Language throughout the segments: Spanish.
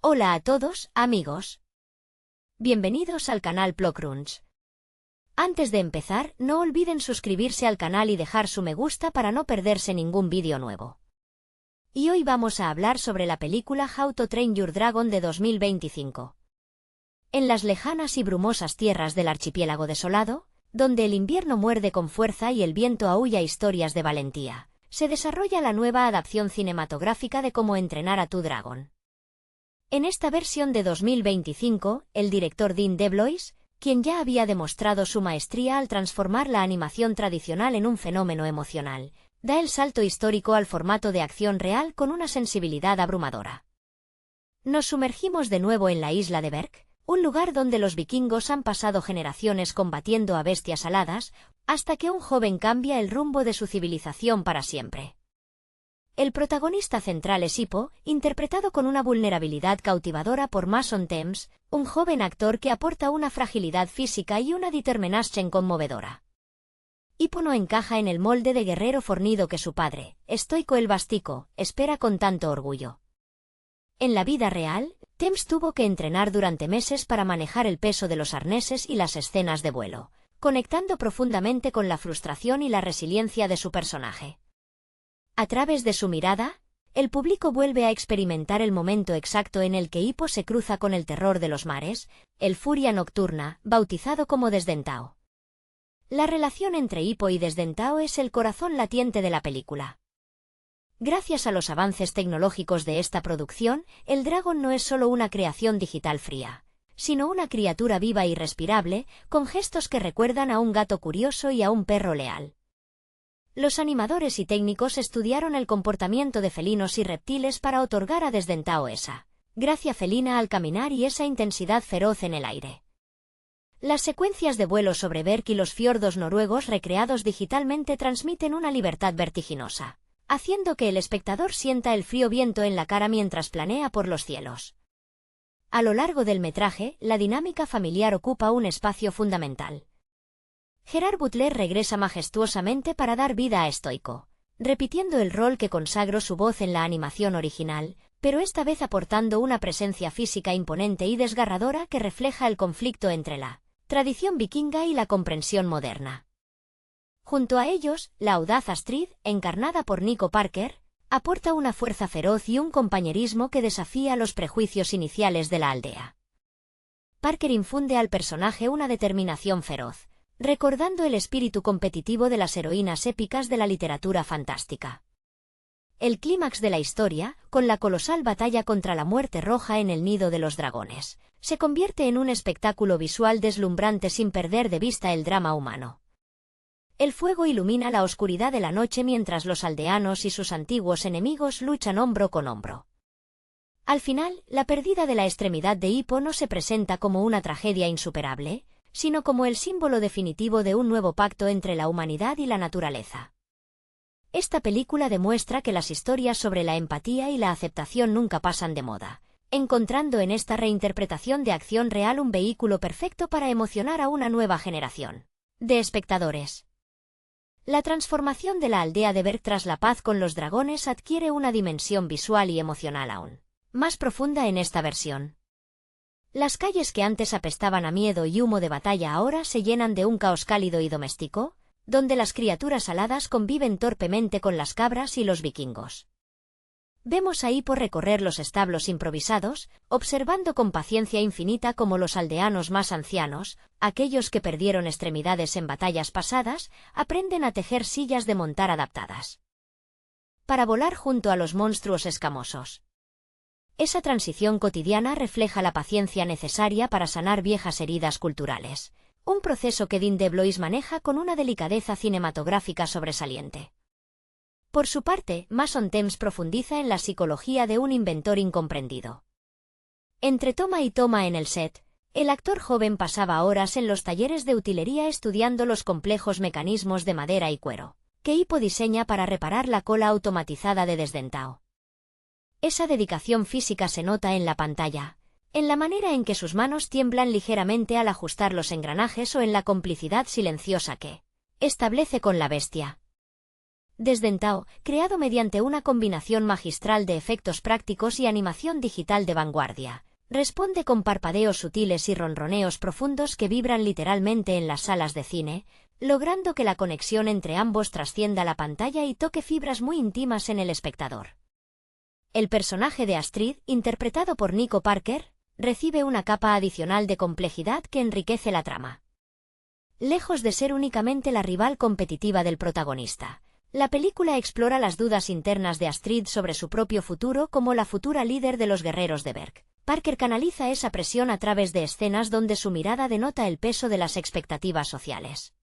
Hola a todos, amigos. Bienvenidos al canal Plocrunch. Antes de empezar, no olviden suscribirse al canal y dejar su me gusta para no perderse ningún vídeo nuevo. Y hoy vamos a hablar sobre la película How to Train Your Dragon de 2025. En las lejanas y brumosas tierras del archipiélago desolado, donde el invierno muerde con fuerza y el viento aúlla historias de valentía, se desarrolla la nueva adaptación cinematográfica de Cómo entrenar a tu dragón. En esta versión de 2025, el director Dean DeBlois, quien ya había demostrado su maestría al transformar la animación tradicional en un fenómeno emocional, da el salto histórico al formato de acción real con una sensibilidad abrumadora. Nos sumergimos de nuevo en la isla de Berk, un lugar donde los vikingos han pasado generaciones combatiendo a bestias aladas, hasta que un joven cambia el rumbo de su civilización para siempre. El protagonista central es Hippo, interpretado con una vulnerabilidad cautivadora por Mason Thames, un joven actor que aporta una fragilidad física y una determinación conmovedora. Hippo no encaja en el molde de guerrero fornido que su padre, estoico el Bastico, espera con tanto orgullo. En la vida real, Thames tuvo que entrenar durante meses para manejar el peso de los arneses y las escenas de vuelo, conectando profundamente con la frustración y la resiliencia de su personaje. A través de su mirada, el público vuelve a experimentar el momento exacto en el que Hippo se cruza con el terror de los mares, el Furia Nocturna, bautizado como Desdentao. La relación entre Hippo y Desdentao es el corazón latiente de la película. Gracias a los avances tecnológicos de esta producción, el dragón no es solo una creación digital fría, sino una criatura viva y respirable, con gestos que recuerdan a un gato curioso y a un perro leal. Los animadores y técnicos estudiaron el comportamiento de felinos y reptiles para otorgar a Desdentao esa gracia felina al caminar y esa intensidad feroz en el aire. Las secuencias de vuelo sobre Berk y los fiordos noruegos recreados digitalmente transmiten una libertad vertiginosa, haciendo que el espectador sienta el frío viento en la cara mientras planea por los cielos. A lo largo del metraje, la dinámica familiar ocupa un espacio fundamental. Gerard Butler regresa majestuosamente para dar vida a Stoico, repitiendo el rol que consagró su voz en la animación original, pero esta vez aportando una presencia física imponente y desgarradora que refleja el conflicto entre la tradición vikinga y la comprensión moderna. Junto a ellos, la audaz Astrid, encarnada por Nico Parker, aporta una fuerza feroz y un compañerismo que desafía los prejuicios iniciales de la aldea. Parker infunde al personaje una determinación feroz, recordando el espíritu competitivo de las heroínas épicas de la literatura fantástica. El clímax de la historia, con la colosal batalla contra la Muerte Roja en el Nido de los Dragones, se convierte en un espectáculo visual deslumbrante sin perder de vista el drama humano. El fuego ilumina la oscuridad de la noche mientras los aldeanos y sus antiguos enemigos luchan hombro con hombro. Al final, la pérdida de la extremidad de Hippo no se presenta como una tragedia insuperable, sino como el símbolo definitivo de un nuevo pacto entre la humanidad y la naturaleza. Esta película demuestra que las historias sobre la empatía y la aceptación nunca pasan de moda, encontrando en esta reinterpretación de acción real un vehículo perfecto para emocionar a una nueva generación de espectadores. La transformación de la aldea de Berk tras la paz con los dragones adquiere una dimensión visual y emocional aún más profunda en esta versión. Las calles que antes apestaban a miedo y humo de batalla ahora se llenan de un caos cálido y doméstico, donde las criaturas aladas conviven torpemente con las cabras y los vikingos. Vemos a Hippo recorrer los establos improvisados, observando con paciencia infinita cómo los aldeanos más ancianos, aquellos que perdieron extremidades en batallas pasadas, aprenden a tejer sillas de montar adaptadas para volar junto a los monstruos escamosos. Esa transición cotidiana refleja la paciencia necesaria para sanar viejas heridas culturales, un proceso que Dean DeBlois maneja con una delicadeza cinematográfica sobresaliente. Por su parte, Mason Thames profundiza en la psicología de un inventor incomprendido. Entre toma y toma en el set, el actor joven pasaba horas en los talleres de utilería estudiando los complejos mecanismos de madera y cuero que Hippo diseña para reparar la cola automatizada de Desdentao. Esa dedicación física se nota en la pantalla, en la manera en que sus manos tiemblan ligeramente al ajustar los engranajes o en la complicidad silenciosa que establece con la bestia. Desdentado, creado mediante una combinación magistral de efectos prácticos y animación digital de vanguardia, responde con parpadeos sutiles y ronroneos profundos que vibran literalmente en las salas de cine, logrando que la conexión entre ambos trascienda la pantalla y toque fibras muy íntimas en el espectador. El personaje de Astrid, interpretado por Nico Parker, recibe una capa adicional de complejidad que enriquece la trama. Lejos de ser únicamente la rival competitiva del protagonista, la película explora las dudas internas de Astrid sobre su propio futuro como la futura líder de los guerreros de Berk. Parker canaliza esa presión a través de escenas donde su mirada denota el peso de las expectativas sociales.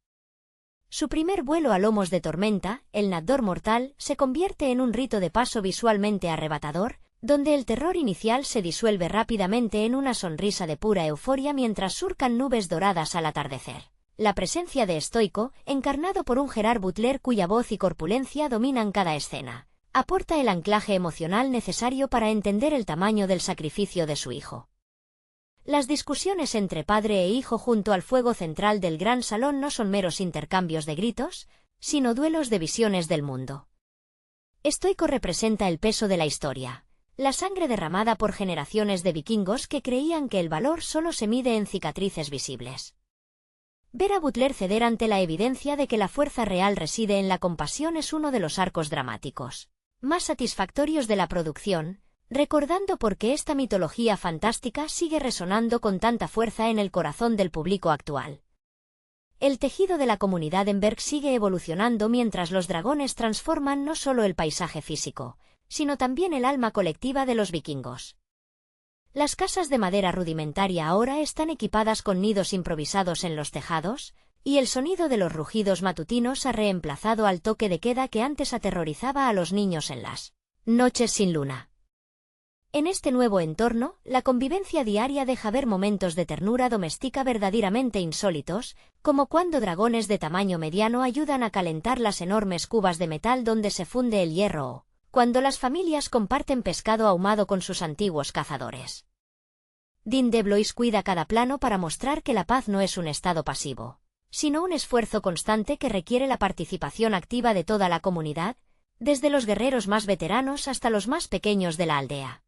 Su primer vuelo a lomos de tormenta, el Nador Mortal, se convierte en un rito de paso visualmente arrebatador, donde el terror inicial se disuelve rápidamente en una sonrisa de pura euforia mientras surcan nubes doradas al atardecer. La presencia de Stoico, encarnado por un Gerard Butler cuya voz y corpulencia dominan cada escena, aporta el anclaje emocional necesario para entender el tamaño del sacrificio de su hijo. Las discusiones entre padre e hijo junto al fuego central del gran salón no son meros intercambios de gritos, sino duelos de visiones del mundo. Stoico representa el peso de la historia, la sangre derramada por generaciones de vikingos que creían que el valor solo se mide en cicatrices visibles. Ver a Butler ceder ante la evidencia de que la fuerza real reside en la compasión es uno de los arcos dramáticos más satisfactorios de la producción, recordando por qué esta mitología fantástica sigue resonando con tanta fuerza en el corazón del público actual. El tejido de la comunidad en Berk sigue evolucionando mientras los dragones transforman no solo el paisaje físico, sino también el alma colectiva de los vikingos. Las casas de madera rudimentaria ahora están equipadas con nidos improvisados en los tejados, y el sonido de los rugidos matutinos ha reemplazado al toque de queda que antes aterrorizaba a los niños en las noches sin luna. En este nuevo entorno, la convivencia diaria deja ver momentos de ternura doméstica verdaderamente insólitos, como cuando dragones de tamaño mediano ayudan a calentar las enormes cubas de metal donde se funde el hierro o cuando las familias comparten pescado ahumado con sus antiguos cazadores. Dean DeBlois cuida cada plano para mostrar que la paz no es un estado pasivo, sino un esfuerzo constante que requiere la participación activa de toda la comunidad, desde los guerreros más veteranos hasta los más pequeños de la aldea.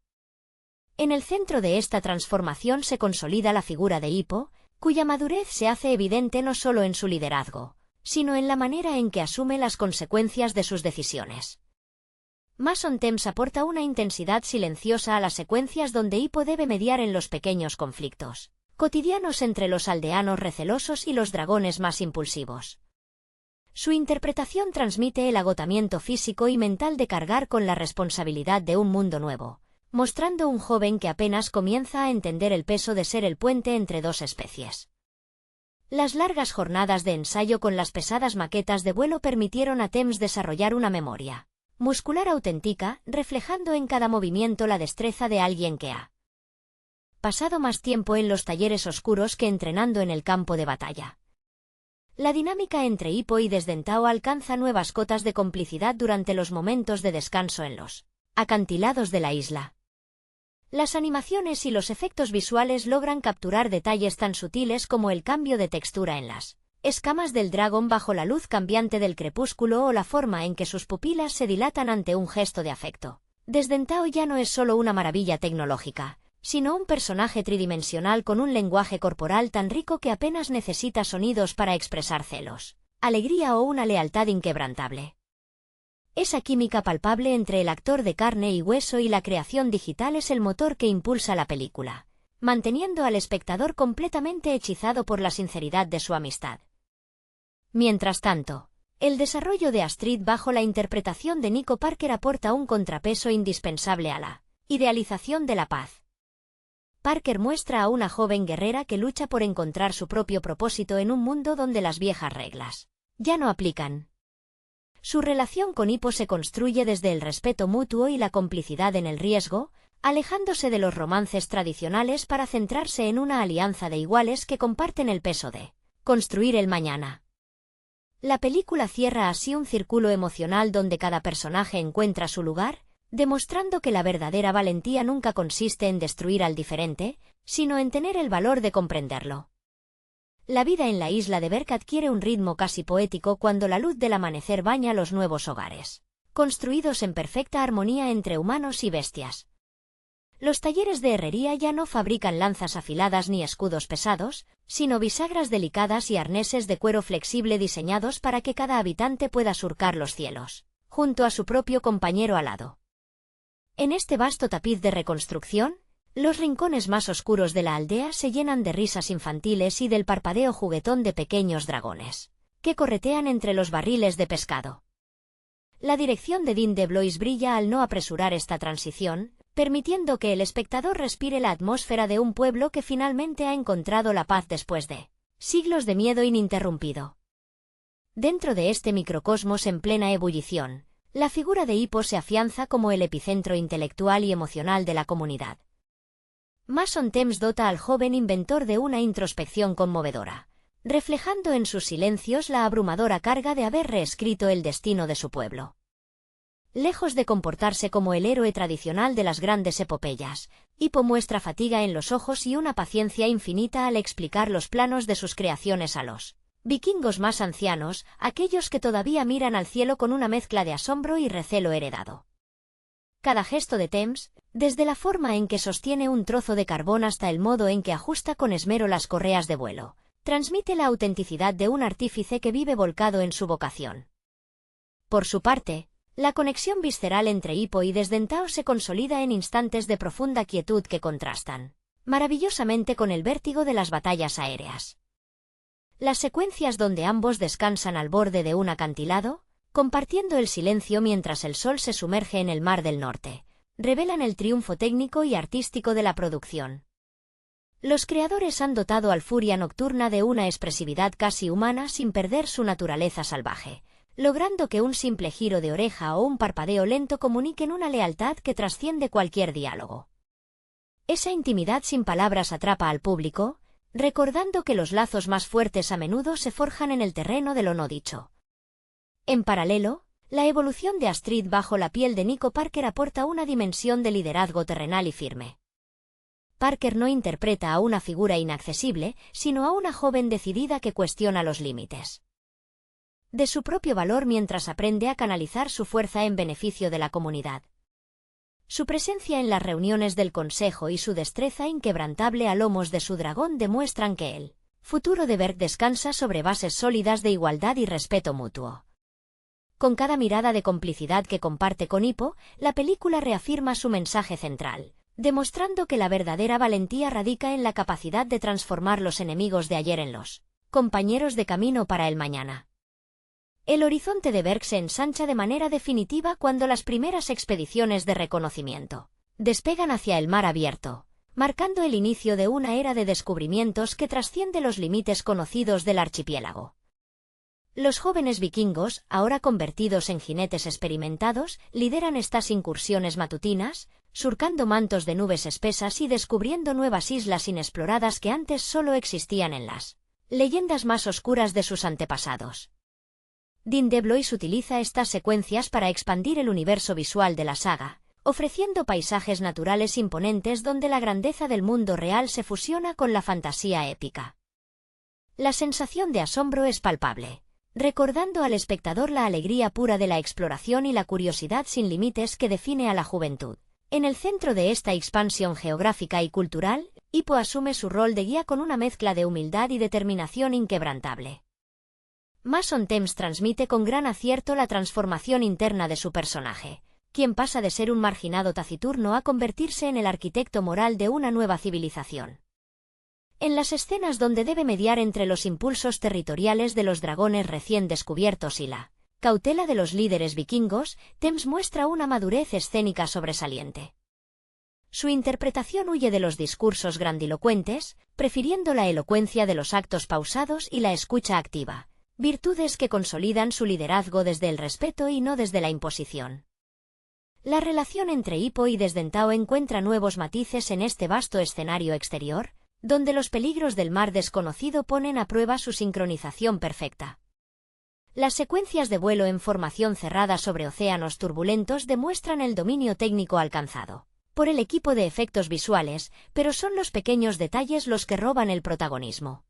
En el centro de esta transformación se consolida la figura de Hippo, cuya madurez se hace evidente no solo en su liderazgo, sino en la manera en que asume las consecuencias de sus decisiones. Mason Thames aporta una intensidad silenciosa a las secuencias donde Hippo debe mediar en los pequeños conflictos cotidianos entre los aldeanos recelosos y los dragones más impulsivos. Su interpretación transmite el agotamiento físico y mental de cargar con la responsabilidad de un mundo nuevo, mostrando un joven que apenas comienza a entender el peso de ser el puente entre dos especies. Las largas jornadas de ensayo con las pesadas maquetas de vuelo permitieron a Thames desarrollar una memoria muscular auténtica, reflejando en cada movimiento la destreza de alguien que ha pasado más tiempo en los talleres oscuros que entrenando en el campo de batalla. La dinámica entre Hippo y Desdentao alcanza nuevas cotas de complicidad durante los momentos de descanso en los acantilados de la isla. Las animaciones y los efectos visuales logran capturar detalles tan sutiles como el cambio de textura en las escamas del dragón bajo la luz cambiante del crepúsculo o la forma en que sus pupilas se dilatan ante un gesto de afecto. Desdentao ya no es solo una maravilla tecnológica, sino un personaje tridimensional con un lenguaje corporal tan rico que apenas necesita sonidos para expresar celos, alegría o una lealtad inquebrantable. Esa química palpable entre el actor de carne y hueso y la creación digital es el motor que impulsa la película, manteniendo al espectador completamente hechizado por la sinceridad de su amistad. Mientras tanto, el desarrollo de Astrid bajo la interpretación de Nico Parker aporta un contrapeso indispensable a la idealización de la paz. Parker muestra a una joven guerrera que lucha por encontrar su propio propósito en un mundo donde las viejas reglas ya no aplican. Su relación con Hippo se construye desde el respeto mutuo y la complicidad en el riesgo, alejándose de los romances tradicionales para centrarse en una alianza de iguales que comparten el peso de construir el mañana. La película cierra así un círculo emocional donde cada personaje encuentra su lugar, demostrando que la verdadera valentía nunca consiste en destruir al diferente, sino en tener el valor de comprenderlo. La vida en la isla de Berk adquiere un ritmo casi poético cuando la luz del amanecer baña los nuevos hogares, construidos en perfecta armonía entre humanos y bestias. Los talleres de herrería ya no fabrican lanzas afiladas ni escudos pesados, sino bisagras delicadas y arneses de cuero flexible diseñados para que cada habitante pueda surcar los cielos, junto a su propio compañero alado. En este vasto tapiz de reconstrucción, los rincones más oscuros de la aldea se llenan de risas infantiles y del parpadeo juguetón de pequeños dragones, que corretean entre los barriles de pescado. La dirección de Dean DeBlois brilla al no apresurar esta transición, permitiendo que el espectador respire la atmósfera de un pueblo que finalmente ha encontrado la paz después de siglos de miedo ininterrumpido. Dentro de este microcosmos en plena ebullición, la figura de Hippo se afianza como el epicentro intelectual y emocional de la comunidad. Mason Thames dota al joven inventor de una introspección conmovedora, reflejando en sus silencios la abrumadora carga de haber reescrito el destino de su pueblo. Lejos de comportarse como el héroe tradicional de las grandes epopeyas, Hippo muestra fatiga en los ojos y una paciencia infinita al explicar los planos de sus creaciones a los vikingos más ancianos, aquellos que todavía miran al cielo con una mezcla de asombro y recelo heredado. Cada gesto de Thames, desde la forma en que sostiene un trozo de carbón hasta el modo en que ajusta con esmero las correas de vuelo, transmite la autenticidad de un artífice que vive volcado en su vocación. Por su parte, la conexión visceral entre Hippo y Desdentao se consolida en instantes de profunda quietud que contrastan maravillosamente con el vértigo de las batallas aéreas. Las secuencias donde ambos descansan al borde de un acantilado, compartiendo el silencio mientras el sol se sumerge en el Mar del Norte, revelan el triunfo técnico y artístico de la producción. Los creadores han dotado al Furia Nocturna de una expresividad casi humana sin perder su naturaleza salvaje, logrando que un simple giro de oreja o un parpadeo lento comuniquen una lealtad que trasciende cualquier diálogo. Esa intimidad sin palabras atrapa al público, recordando que los lazos más fuertes a menudo se forjan en el terreno de lo no dicho. En paralelo, la evolución de Astrid bajo la piel de Nico Parker aporta una dimensión de liderazgo terrenal y firme. Parker no interpreta a una figura inaccesible, sino a una joven decidida que cuestiona los límites de su propio valor mientras aprende a canalizar su fuerza en beneficio de la comunidad. Su presencia en las reuniones del consejo y su destreza inquebrantable a lomos de su dragón demuestran que el futuro de Berk descansa sobre bases sólidas de igualdad y respeto mutuo. Con cada mirada de complicidad que comparte con Hippo, la película reafirma su mensaje central, demostrando que la verdadera valentía radica en la capacidad de transformar los enemigos de ayer en los compañeros de camino para el mañana. El horizonte de Berk se ensancha de manera definitiva cuando las primeras expediciones de reconocimiento despegan hacia el mar abierto, marcando el inicio de una era de descubrimientos que trasciende los límites conocidos del archipiélago. Los jóvenes vikingos, ahora convertidos en jinetes experimentados, lideran estas incursiones matutinas, surcando mantos de nubes espesas y descubriendo nuevas islas inexploradas que antes solo existían en las leyendas más oscuras de sus antepasados. Dean DeBlois utiliza estas secuencias para expandir el universo visual de la saga, ofreciendo paisajes naturales imponentes donde la grandeza del mundo real se fusiona con la fantasía épica. La sensación de asombro es palpable, recordando al espectador la alegría pura de la exploración y la curiosidad sin límites que define a la juventud. En el centro de esta expansión geográfica y cultural, Hippo asume su rol de guía con una mezcla de humildad y determinación inquebrantable. Mason Thames transmite con gran acierto la transformación interna de su personaje, quien pasa de ser un marginado taciturno a convertirse en el arquitecto moral de una nueva civilización. En las escenas donde debe mediar entre los impulsos territoriales de los dragones recién descubiertos y la cautela de los líderes vikingos, Thames muestra una madurez escénica sobresaliente. Su interpretación huye de los discursos grandilocuentes, prefiriendo la elocuencia de los actos pausados y la escucha activa, virtudes que consolidan su liderazgo desde el respeto y no desde la imposición. La relación entre Hippo y Desdentao encuentra nuevos matices en este vasto escenario exterior, donde los peligros del mar desconocido ponen a prueba su sincronización perfecta. Las secuencias de vuelo en formación cerrada sobre océanos turbulentos demuestran el dominio técnico alcanzado por el equipo de efectos visuales, pero son los pequeños detalles los que roban el protagonismo.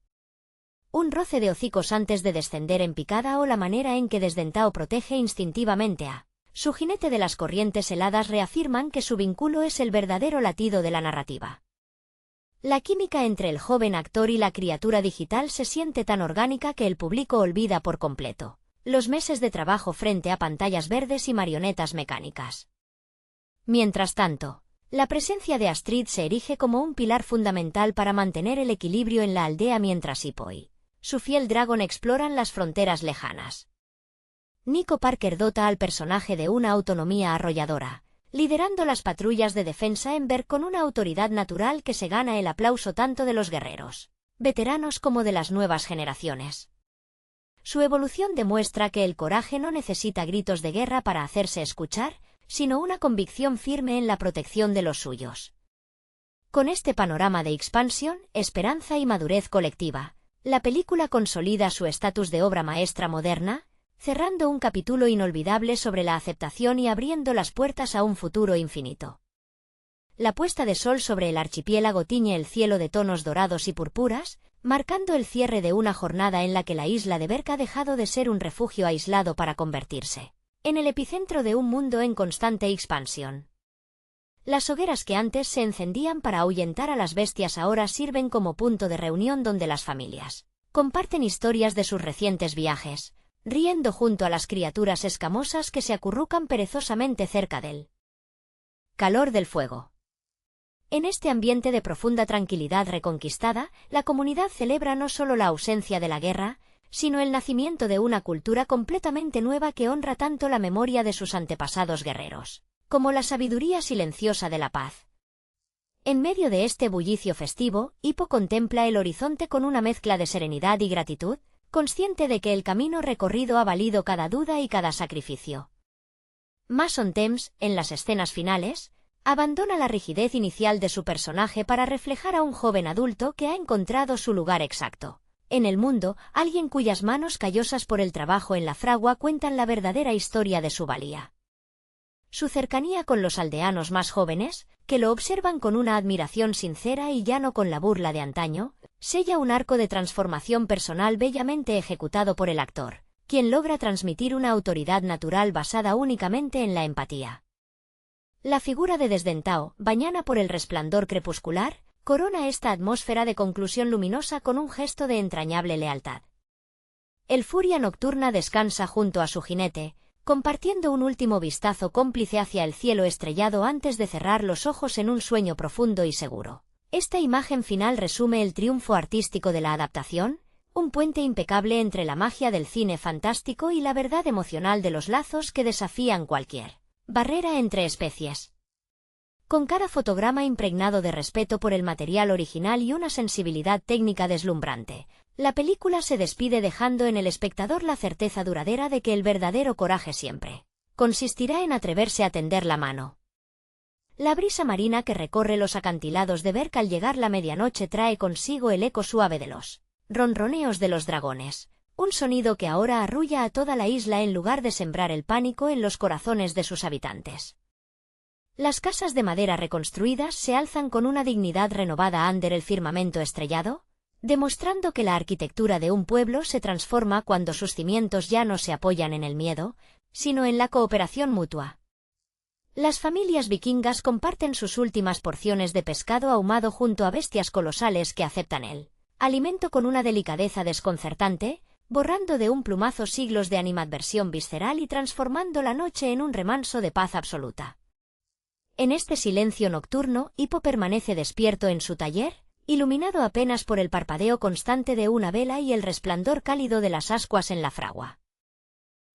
un roce de hocicos antes de descender en picada o la manera en que Desdentao protege instintivamente a su jinete de las corrientes heladas reafirman que su vínculo es el verdadero latido de la narrativa. La química entre el joven actor y la criatura digital se siente tan orgánica que el público olvida por completo los meses de trabajo frente a pantallas verdes y marionetas mecánicas. Mientras tanto, la presencia de Astrid se erige como un pilar fundamental para mantener el equilibrio en la aldea mientras Hippo y su fiel Dragon exploran las fronteras lejanas. Nico Parker dota al personaje de una autonomía arrolladora, liderando las patrullas de defensa en Berk con una autoridad natural que se gana el aplauso tanto de los guerreros veteranos como de las nuevas generaciones. Su evolución demuestra que el coraje no necesita gritos de guerra para hacerse escuchar, sino una convicción firme en la protección de los suyos. Con este panorama de expansión, esperanza y madurez colectiva, la película consolida su estatus de obra maestra moderna, cerrando un capítulo inolvidable sobre la aceptación y abriendo las puertas a un futuro infinito. La puesta de sol sobre el archipiélago tiñe el cielo de tonos dorados y purpuras, marcando el cierre de una jornada en la que la isla de Berk ha dejado de ser un refugio aislado para convertirse en el epicentro de un mundo en constante expansión. Las hogueras que antes se encendían para ahuyentar a las bestias ahora sirven como punto de reunión donde las familias comparten historias de sus recientes viajes, riendo junto a las criaturas escamosas que se acurrucan perezosamente cerca del calor del fuego. En este ambiente de profunda tranquilidad reconquistada, la comunidad celebra no solo la ausencia de la guerra, sino el nacimiento de una cultura completamente nueva que honra tanto la memoria de sus antepasados guerreros, como la sabiduría silenciosa de la paz. En medio de este bullicio festivo, Hippo contempla el horizonte con una mezcla de serenidad y gratitud, consciente de que el camino recorrido ha valido cada duda y cada sacrificio. Mason Thames, en las escenas finales, abandona la rigidez inicial de su personaje para reflejar a un joven adulto que ha encontrado su lugar exacto en el mundo, alguien cuyas manos callosas por el trabajo en la fragua cuentan la verdadera historia de su valía. Su cercanía con los aldeanos más jóvenes, que lo observan con una admiración sincera y ya no con la burla de antaño, sella un arco de transformación personal bellamente ejecutado por el actor, quien logra transmitir una autoridad natural basada únicamente en la empatía. La figura de Desdentao, bañada por el resplandor crepuscular, corona esta atmósfera de conclusión luminosa con un gesto de entrañable lealtad. El Furia Nocturna descansa junto a su jinete, compartiendo un último vistazo cómplice hacia el cielo estrellado antes de cerrar los ojos en un sueño profundo y seguro. Esta imagen final resume el triunfo artístico de la adaptación, un puente impecable entre la magia del cine fantástico y la verdad emocional de los lazos que desafían cualquier barrera entre especies. Con cada fotograma impregnado de respeto por el material original y una sensibilidad técnica deslumbrante, la película se despide dejando en el espectador la certeza duradera de que el verdadero coraje siempre consistirá en atreverse a tender la mano. La brisa marina que recorre los acantilados de Berk al llegar la medianoche trae consigo el eco suave de los ronroneos de los dragones, un sonido que ahora arrulla a toda la isla en lugar de sembrar el pánico en los corazones de sus habitantes. Las casas de madera reconstruidas se alzan con una dignidad renovada under el firmamento estrellado, demostrando que la arquitectura de un pueblo se transforma cuando sus cimientos ya no se apoyan en el miedo, sino en la cooperación mutua. Las familias vikingas comparten sus últimas porciones de pescado ahumado junto a bestias colosales que aceptan el alimento con una delicadeza desconcertante, borrando de un plumazo siglos de animadversión visceral y transformando la noche en un remanso de paz absoluta. En este silencio nocturno, Hippo permanece despierto en su taller, iluminado apenas por el parpadeo constante de una vela y el resplandor cálido de las ascuas en la fragua.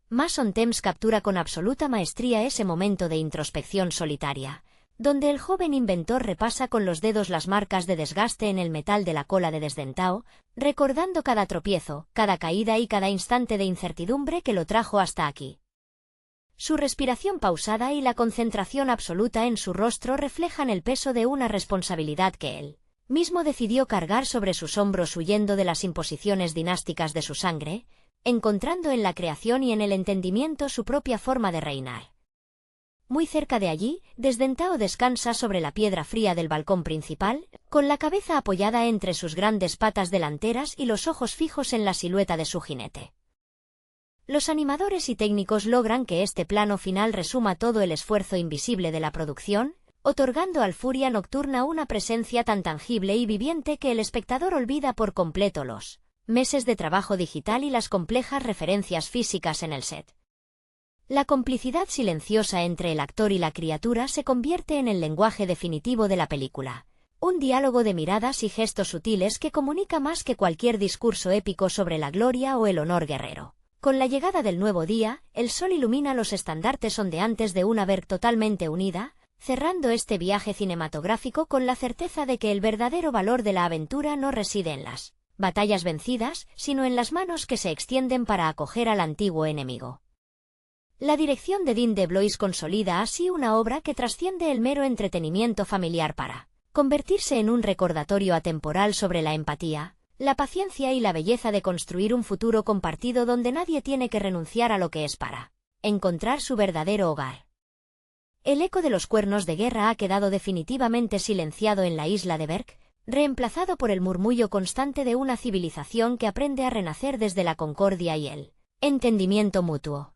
Mason Thames captura con absoluta maestría ese momento de introspección solitaria, donde el joven inventor repasa con los dedos las marcas de desgaste en el metal de la cola de Desdentao, recordando cada tropiezo, cada caída y cada instante de incertidumbre que lo trajo hasta aquí. Su respiración pausada y la concentración absoluta en su rostro reflejan el peso de una responsabilidad que él mismo decidió cargar sobre sus hombros huyendo de las imposiciones dinásticas de su sangre, encontrando en la creación y en el entendimiento su propia forma de reinar. Muy cerca de allí, Desdentao descansa sobre la piedra fría del balcón principal, con la cabeza apoyada entre sus grandes patas delanteras y los ojos fijos en la silueta de su jinete. Los animadores y técnicos logran que este plano final resuma todo el esfuerzo invisible de la producción, otorgando al Furia Nocturna una presencia tan tangible y viviente que el espectador olvida por completo los meses de trabajo digital y las complejas referencias físicas en el set. La complicidad silenciosa entre el actor y la criatura se convierte en el lenguaje definitivo de la película, un diálogo de miradas y gestos sutiles que comunica más que cualquier discurso épico sobre la gloria o el honor guerrero. Con la llegada del nuevo día, el sol ilumina los estandartes ondeantes de una Berk totalmente unida, cerrando este viaje cinematográfico con la certeza de que el verdadero valor de la aventura no reside en las batallas vencidas, sino en las manos que se extienden para acoger al antiguo enemigo. La dirección de Dean DeBlois consolida así una obra que trasciende el mero entretenimiento familiar para convertirse en un recordatorio atemporal sobre la empatía, la paciencia y la belleza de construir un futuro compartido donde nadie tiene que renunciar a lo que es para encontrar su verdadero hogar. El eco de los cuernos de guerra ha quedado definitivamente silenciado en la isla de Berk, reemplazado por el murmullo constante de una civilización que aprende a renacer desde la concordia y el entendimiento mutuo.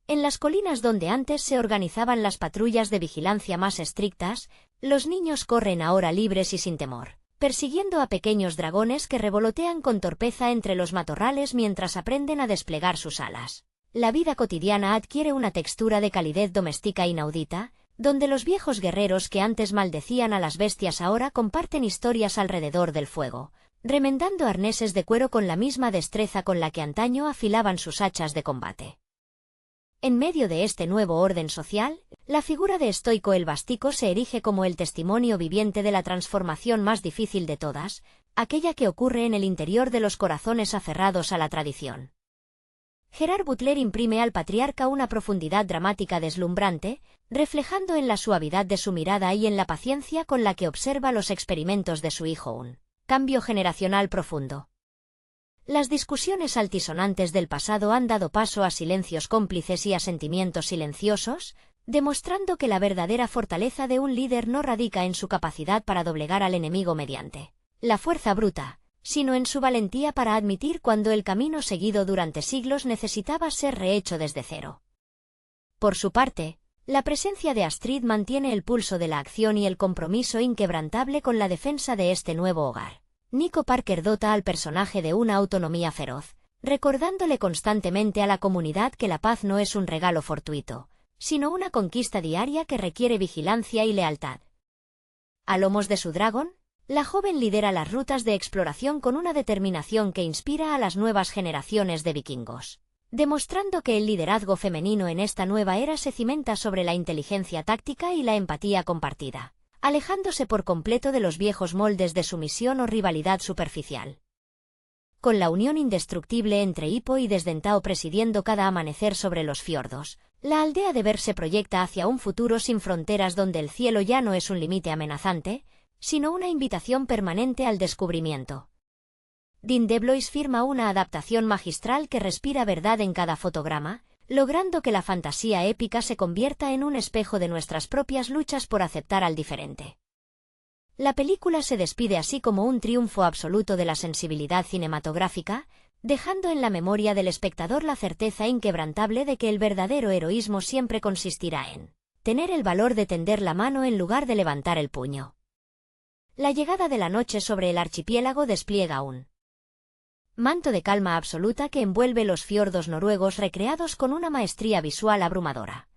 En las colinas donde antes se organizaban las patrullas de vigilancia más estrictas, los niños corren ahora libres y sin temor, persiguiendo a pequeños dragones que revolotean con torpeza entre los matorrales mientras aprenden a desplegar sus alas. La vida cotidiana adquiere una textura de calidez doméstica inaudita, donde los viejos guerreros que antes maldecían a las bestias ahora comparten historias alrededor del fuego, remendando arneses de cuero con la misma destreza con la que antaño afilaban sus hachas de combate. En medio de este nuevo orden social, la figura de Stoico el Vastico se erige como el testimonio viviente de la transformación más difícil de todas, aquella que ocurre en el interior de los corazones aferrados a la tradición. Gerard Butler imprime al patriarca una profundidad dramática deslumbrante, reflejando en la suavidad de su mirada y en la paciencia con la que observa los experimentos de su hijo un cambio generacional profundo. Las discusiones altisonantes del pasado han dado paso a silencios cómplices y a sentimientos silenciosos, demostrando que la verdadera fortaleza de un líder no radica en su capacidad para doblegar al enemigo mediante la fuerza bruta, sino en su valentía para admitir cuando el camino seguido durante siglos necesitaba ser rehecho desde cero. Por su parte, la presencia de Astrid mantiene el pulso de la acción y el compromiso inquebrantable con la defensa de este nuevo hogar. Nico Parker dota al personaje de una autonomía feroz, recordándole constantemente a la comunidad que la paz no es un regalo fortuito, sino una conquista diaria que requiere vigilancia y lealtad. A lomos de su dragón, la joven lidera las rutas de exploración con una determinación que inspira a las nuevas generaciones de vikingos, demostrando que el liderazgo femenino en esta nueva era se cimenta sobre la inteligencia táctica y la empatía compartida, alejándose por completo de los viejos moldes de sumisión o rivalidad superficial. Con la unión indestructible entre Hippo y Desdentao presidiendo cada amanecer sobre los fiordos, la aldea de Berk se proyecta hacia un futuro sin fronteras donde el cielo ya no es un límite amenazante, sino una invitación permanente al descubrimiento. Dean DeBlois firma una adaptación magistral que respira verdad en cada fotograma, logrando que la fantasía épica se convierta en un espejo de nuestras propias luchas por aceptar al diferente. La película se despide así como un triunfo absoluto de la sensibilidad cinematográfica, dejando en la memoria del espectador la certeza inquebrantable de que el verdadero heroísmo siempre consistirá en tener el valor de tender la mano en lugar de levantar el puño. La llegada de la noche sobre el archipiélago despliega un manto de calma absoluta que envuelve los fiordos noruegos recreados con una maestría visual abrumadora.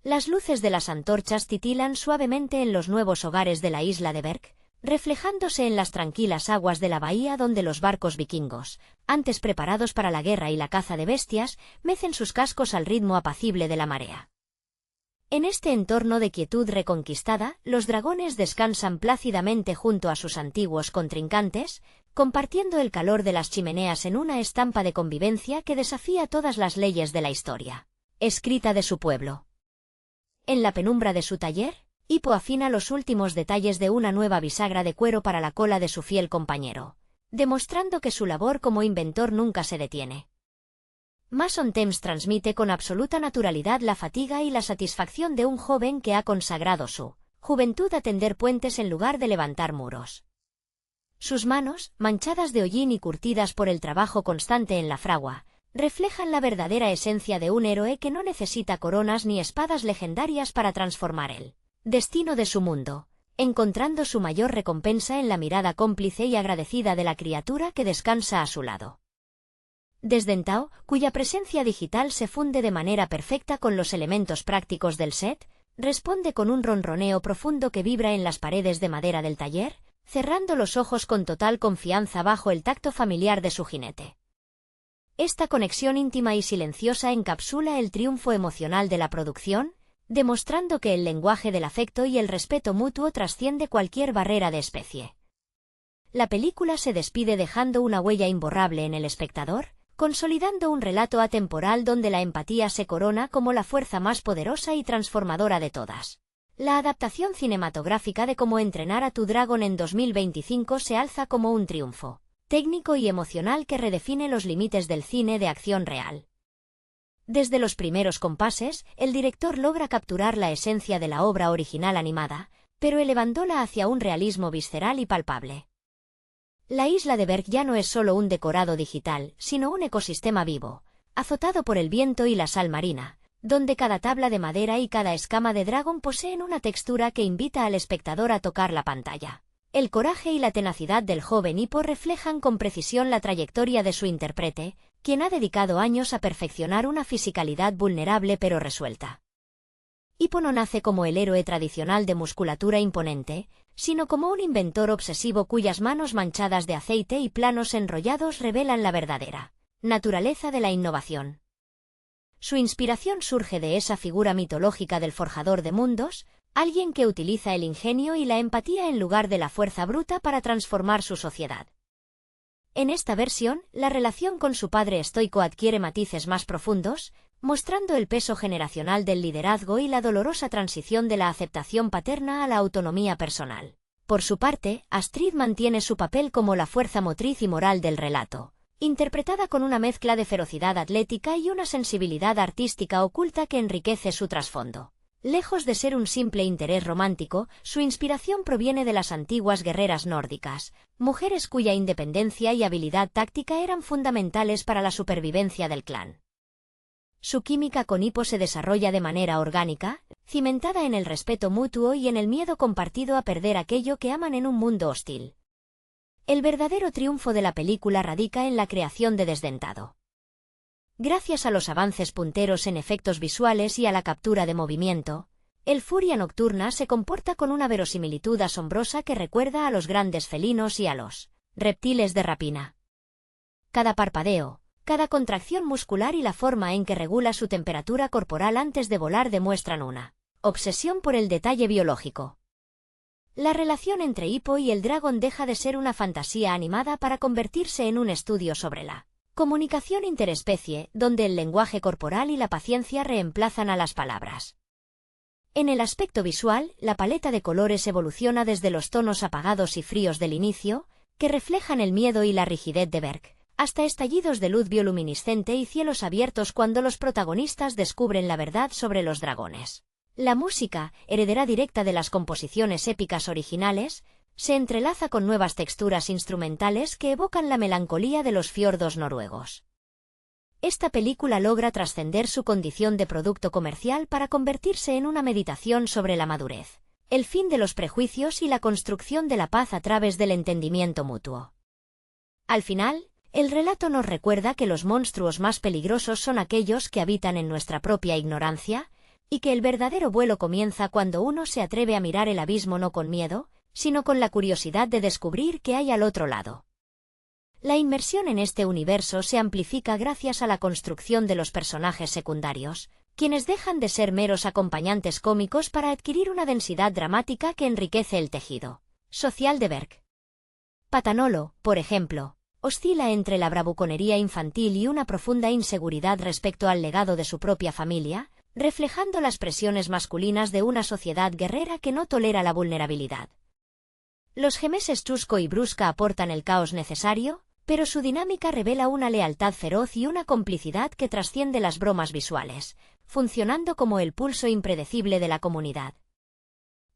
Las luces de las antorchas titilan suavemente en los nuevos hogares de la isla de Berk, reflejándose en las tranquilas aguas de la bahía donde los barcos vikingos, antes preparados para la guerra y la caza de bestias, mecen sus cascos al ritmo apacible de la marea. En este entorno de quietud reconquistada, los dragones descansan plácidamente junto a sus antiguos contrincantes, compartiendo el calor de las chimeneas en una estampa de convivencia que desafía todas las leyes de la historia escrita de su pueblo. En la penumbra de su taller, Hippo afina los últimos detalles de una nueva bisagra de cuero para la cola de su fiel compañero, demostrando que su labor como inventor nunca se detiene. Mason Thames transmite con absoluta naturalidad la fatiga y la satisfacción de un joven que ha consagrado su juventud a tender puentes en lugar de levantar muros. Sus manos, manchadas de hollín y curtidas por el trabajo constante en la fragua, reflejan la verdadera esencia de un héroe que no necesita coronas ni espadas legendarias para transformar el destino de su mundo, encontrando su mayor recompensa en la mirada cómplice y agradecida de la criatura que descansa a su lado. Desdentado, cuya presencia digital se funde de manera perfecta con los elementos prácticos del set, responde con un ronroneo profundo que vibra en las paredes de madera del taller, cerrando los ojos con total confianza bajo el tacto familiar de su jinete. Esta conexión íntima y silenciosa encapsula el triunfo emocional de la producción, demostrando que el lenguaje del afecto y el respeto mutuo trasciende cualquier barrera de especie. La película se despide dejando una huella imborrable en el espectador, consolidando un relato atemporal donde la empatía se corona como la fuerza más poderosa y transformadora de todas. La adaptación cinematográfica de Cómo entrenar a tu dragón en 2025 se alza como un triunfo técnico y emocional que redefine los límites del cine de acción real. Desde los primeros compases, el director logra capturar la esencia de la obra original animada, pero elevándola hacia un realismo visceral y palpable. La isla de Berk ya no es solo un decorado digital, sino un ecosistema vivo, azotado por el viento y la sal marina, donde cada tabla de madera y cada escama de dragón poseen una textura que invita al espectador a tocar la pantalla. El coraje y la tenacidad del joven Hippo reflejan con precisión la trayectoria de su intérprete, quien ha dedicado años a perfeccionar una fisicalidad vulnerable pero resuelta. Hippo no nace como el héroe tradicional de musculatura imponente, sino como un inventor obsesivo cuyas manos manchadas de aceite y planos enrollados revelan la verdadera naturaleza de la innovación. Su inspiración surge de esa figura mitológica del forjador de mundos, alguien que utiliza el ingenio y la empatía en lugar de la fuerza bruta para transformar su sociedad. En esta versión, la relación con su padre estoico adquiere matices más profundos, mostrando el peso generacional del liderazgo y la dolorosa transición de la aceptación paterna a la autonomía personal. Por su parte, Astrid mantiene su papel como la fuerza motriz y moral del relato, interpretada con una mezcla de ferocidad atlética y una sensibilidad artística oculta que enriquece su trasfondo. Lejos de ser un simple interés romántico, su inspiración proviene de las antiguas guerreras nórdicas, mujeres cuya independencia y habilidad táctica eran fundamentales para la supervivencia del clan. Su química con Hippo se desarrolla de manera orgánica, cimentada en el respeto mutuo y en el miedo compartido a perder aquello que aman en un mundo hostil. El verdadero triunfo de la película radica en la creación de Desdentado. Gracias a los avances punteros en efectos visuales y a la captura de movimiento, el Furia Nocturna se comporta con una verosimilitud asombrosa que recuerda a los grandes felinos y a los reptiles de rapina. Cada parpadeo, cada contracción muscular y la forma en que regula su temperatura corporal antes de volar demuestran una obsesión por el detalle biológico. La relación entre Hippo y el dragón deja de ser una fantasía animada para convertirse en un estudio sobre la comunicación interespecie, donde el lenguaje corporal y la paciencia reemplazan a las palabras. En el aspecto visual, la paleta de colores evoluciona desde los tonos apagados y fríos del inicio, que reflejan el miedo y la rigidez de Berk, hasta estallidos de luz bioluminiscente y cielos abiertos cuando los protagonistas descubren la verdad sobre los dragones. La música, heredera directa de las composiciones épicas originales, se entrelaza con nuevas texturas instrumentales que evocan la melancolía de los fiordos noruegos. Esta película logra trascender su condición de producto comercial para convertirse en una meditación sobre la madurez, el fin de los prejuicios y la construcción de la paz a través del entendimiento mutuo. Al final, el relato nos recuerda que los monstruos más peligrosos son aquellos que habitan en nuestra propia ignorancia, y que el verdadero vuelo comienza cuando uno se atreve a mirar el abismo no con miedo, sino con la curiosidad de descubrir qué hay al otro lado. La inmersión en este universo se amplifica gracias a la construcción de los personajes secundarios, quienes dejan de ser meros acompañantes cómicos para adquirir una densidad dramática que enriquece el tejido social de Berk. Patanolo, por ejemplo, oscila entre la bravuconería infantil y una profunda inseguridad respecto al legado de su propia familia, reflejando las presiones masculinas de una sociedad guerrera que no tolera la vulnerabilidad. Los gemeses Chusco y Brusca aportan el caos necesario, pero su dinámica revela una lealtad feroz y una complicidad que trasciende las bromas visuales, funcionando como el pulso impredecible de la comunidad.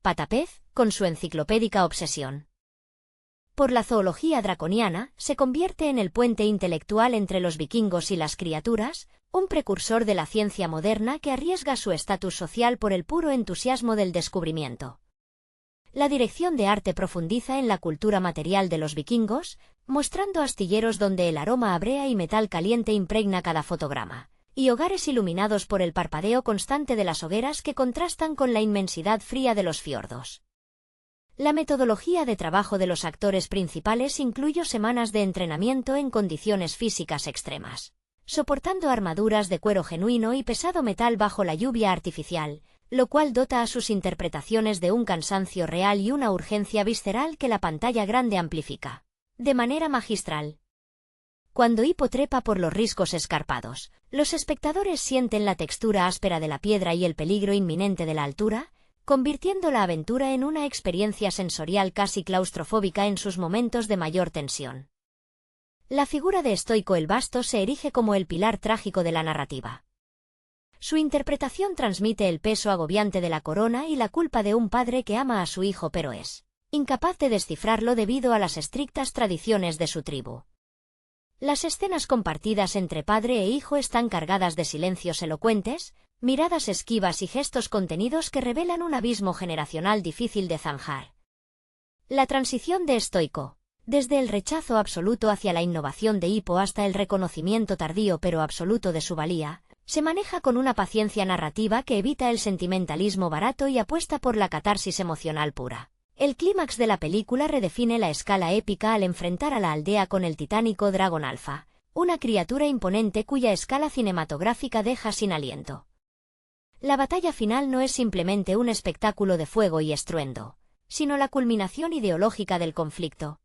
Patapez, con su enciclopédica obsesión por la zoología draconiana, se convierte en el puente intelectual entre los vikingos y las criaturas, un precursor de la ciencia moderna que arriesga su estatus social por el puro entusiasmo del descubrimiento. La dirección de arte profundiza en la cultura material de los vikingos, mostrando astilleros donde el aroma a brea y metal caliente impregna cada fotograma, y hogares iluminados por el parpadeo constante de las hogueras que contrastan con la inmensidad fría de los fiordos. La metodología de trabajo de los actores principales incluye semanas de entrenamiento en condiciones físicas extremas, soportando armaduras de cuero genuino y pesado metal bajo la lluvia artificial, lo cual dota a sus interpretaciones de un cansancio real y una urgencia visceral que la pantalla grande amplifica de manera magistral. Cuando Hippo trepa por los riscos escarpados, los espectadores sienten la textura áspera de la piedra y el peligro inminente de la altura, convirtiendo la aventura en una experiencia sensorial casi claustrofóbica en sus momentos de mayor tensión. La figura de Estoico el Vasto se erige como el pilar trágico de la narrativa. Su interpretación transmite el peso agobiante de la corona y la culpa de un padre que ama a su hijo pero es incapaz de descifrarlo debido a las estrictas tradiciones de su tribu. Las escenas compartidas entre padre e hijo están cargadas de silencios elocuentes, miradas esquivas y gestos contenidos que revelan un abismo generacional difícil de zanjar. La transición de Estoico, desde el rechazo absoluto hacia la innovación de Hippo hasta el reconocimiento tardío pero absoluto de su valía, se maneja con una paciencia narrativa que evita el sentimentalismo barato y apuesta por la catarsis emocional pura. El clímax de la película redefine la escala épica al enfrentar a la aldea con el titánico Dragón Alpha, una criatura imponente cuya escala cinematográfica deja sin aliento. La batalla final no es simplemente un espectáculo de fuego y estruendo, sino la culminación ideológica del conflicto.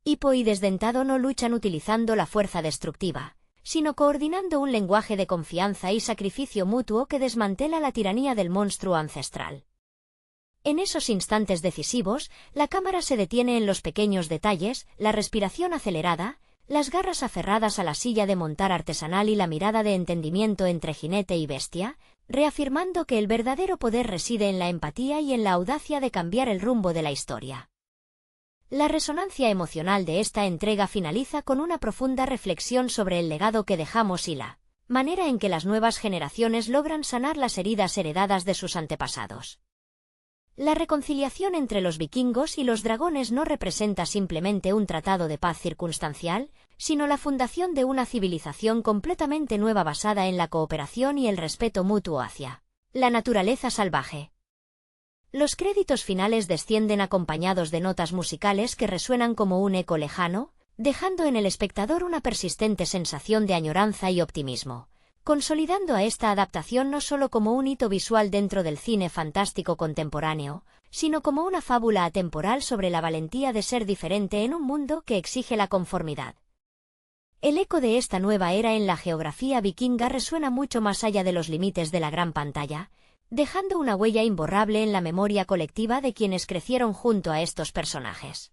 Hippo y Desdentado no luchan utilizando la fuerza destructiva, sino coordinando un lenguaje de confianza y sacrificio mutuo que desmantela la tiranía del monstruo ancestral. En esos instantes decisivos, la cámara se detiene en los pequeños detalles, la respiración acelerada, las garras aferradas a la silla de montar artesanal y la mirada de entendimiento entre jinete y bestia, reafirmando que el verdadero poder reside en la empatía y en la audacia de cambiar el rumbo de la historia. La resonancia emocional de esta entrega finaliza con una profunda reflexión sobre el legado que dejamos y la manera en que las nuevas generaciones logran sanar las heridas heredadas de sus antepasados. La reconciliación entre los vikingos y los dragones no representa simplemente un tratado de paz circunstancial, sino la fundación de una civilización completamente nueva basada en la cooperación y el respeto mutuo hacia la naturaleza salvaje. Los créditos finales descienden acompañados de notas musicales que resuenan como un eco lejano, dejando en el espectador una persistente sensación de añoranza y optimismo, consolidando a esta adaptación no solo como un hito visual dentro del cine fantástico contemporáneo, sino como una fábula atemporal sobre la valentía de ser diferente en un mundo que exige la conformidad. El eco de esta nueva era en la geografía vikinga resuena mucho más allá de los límites de la gran pantalla, dejando una huella imborrable en la memoria colectiva de quienes crecieron junto a estos personajes.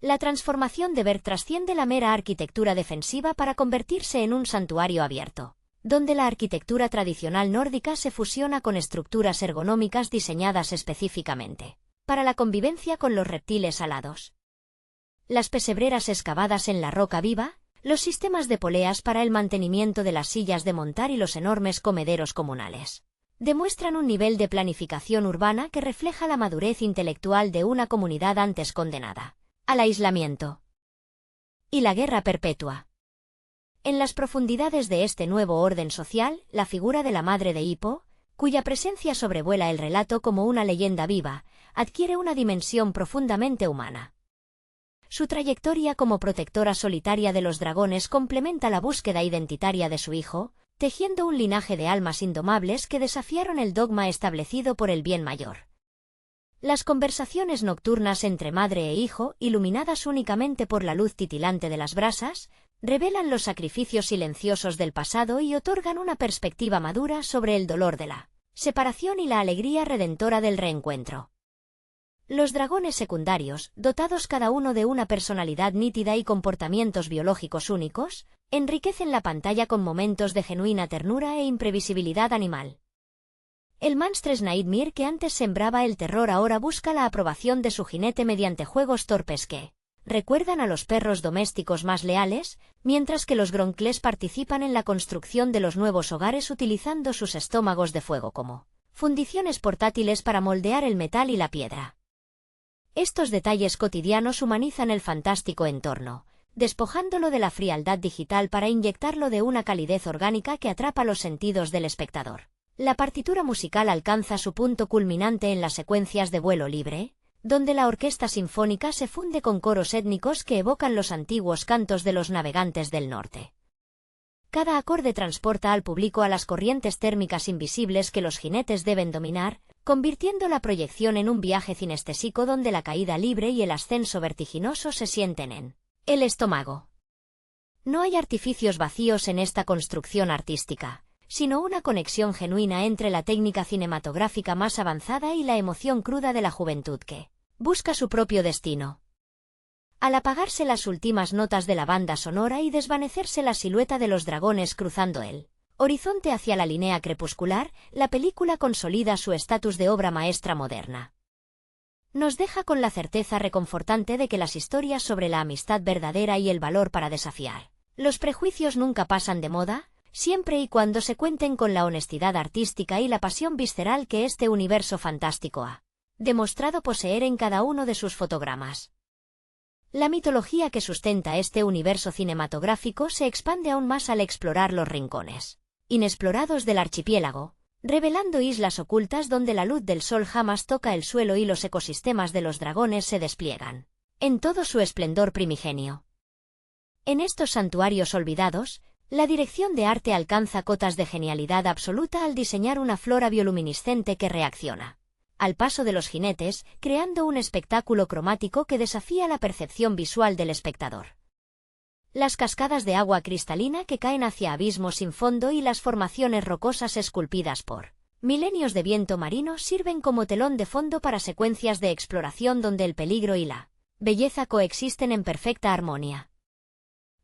La transformación de Berg trasciende la mera arquitectura defensiva para convertirse en un santuario abierto, donde la arquitectura tradicional nórdica se fusiona con estructuras ergonómicas diseñadas específicamente para la convivencia con los reptiles alados. Las pesebreras excavadas en la roca viva, los sistemas de poleas para el mantenimiento de las sillas de montar y los enormes comederos comunales demuestran un nivel de planificación urbana que refleja la madurez intelectual de una comunidad antes condenada al aislamiento y la guerra perpetua. En las profundidades de este nuevo orden social, la figura de la madre de Hippo, cuya presencia sobrevuela el relato como una leyenda viva, adquiere una dimensión profundamente humana. Su trayectoria como protectora solitaria de los dragones complementa la búsqueda identitaria de su hijo, tejiendo un linaje de almas indomables que desafiaron el dogma establecido por el bien mayor. Las conversaciones nocturnas entre madre e hijo, iluminadas únicamente por la luz titilante de las brasas, revelan los sacrificios silenciosos del pasado y otorgan una perspectiva madura sobre el dolor de la separación y la alegría redentora del reencuentro. Los dragones secundarios, dotados cada uno de una personalidad nítida y comportamientos biológicos únicos, enriquecen la pantalla con momentos de genuina ternura e imprevisibilidad animal. El Monsters Nightmare que antes sembraba el terror ahora busca la aprobación de su jinete mediante juegos torpes que recuerdan a los perros domésticos más leales, mientras que los Gronkles participan en la construcción de los nuevos hogares utilizando sus estómagos de fuego como fundiciones portátiles para moldear el metal y la piedra. Estos detalles cotidianos humanizan el fantástico entorno, despojándolo de la frialdad digital para inyectarlo de una calidez orgánica que atrapa los sentidos del espectador. La partitura musical alcanza su punto culminante en las secuencias de vuelo libre, donde la orquesta sinfónica se funde con coros étnicos que evocan los antiguos cantos de los navegantes del norte. Cada acorde transporta al público a las corrientes térmicas invisibles que los jinetes deben dominar, convirtiendo la proyección en un viaje cinestésico donde la caída libre y el ascenso vertiginoso se sienten en el estómago. No hay artificios vacíos en esta construcción artística, sino una conexión genuina entre la técnica cinematográfica más avanzada y la emoción cruda de la juventud que busca su propio destino. Al apagarse las últimas notas de la banda sonora y desvanecerse la silueta de los dragones cruzando el horizonte hacia la línea crepuscular, la película consolida su estatus de obra maestra moderna. Nos deja con la certeza reconfortante de que las historias sobre la amistad verdadera y el valor para desafiar los prejuicios nunca pasan de moda, siempre y cuando se cuenten con la honestidad artística y la pasión visceral que este universo fantástico ha demostrado poseer en cada uno de sus fotogramas. La mitología que sustenta este universo cinematográfico se expande aún más al explorar los rincones inexplorados del archipiélago, revelando islas ocultas donde la luz del sol jamás toca el suelo y los ecosistemas de los dragones se despliegan en todo su esplendor primigenio. En estos santuarios olvidados, la dirección de arte alcanza cotas de genialidad absoluta al diseñar una flora bioluminiscente que reacciona al paso de los jinetes, creando un espectáculo cromático que desafía la percepción visual del espectador. Las cascadas de agua cristalina que caen hacia abismos sin fondo y las formaciones rocosas esculpidas por milenios de viento marino sirven como telón de fondo para secuencias de exploración donde el peligro y la belleza coexisten en perfecta armonía.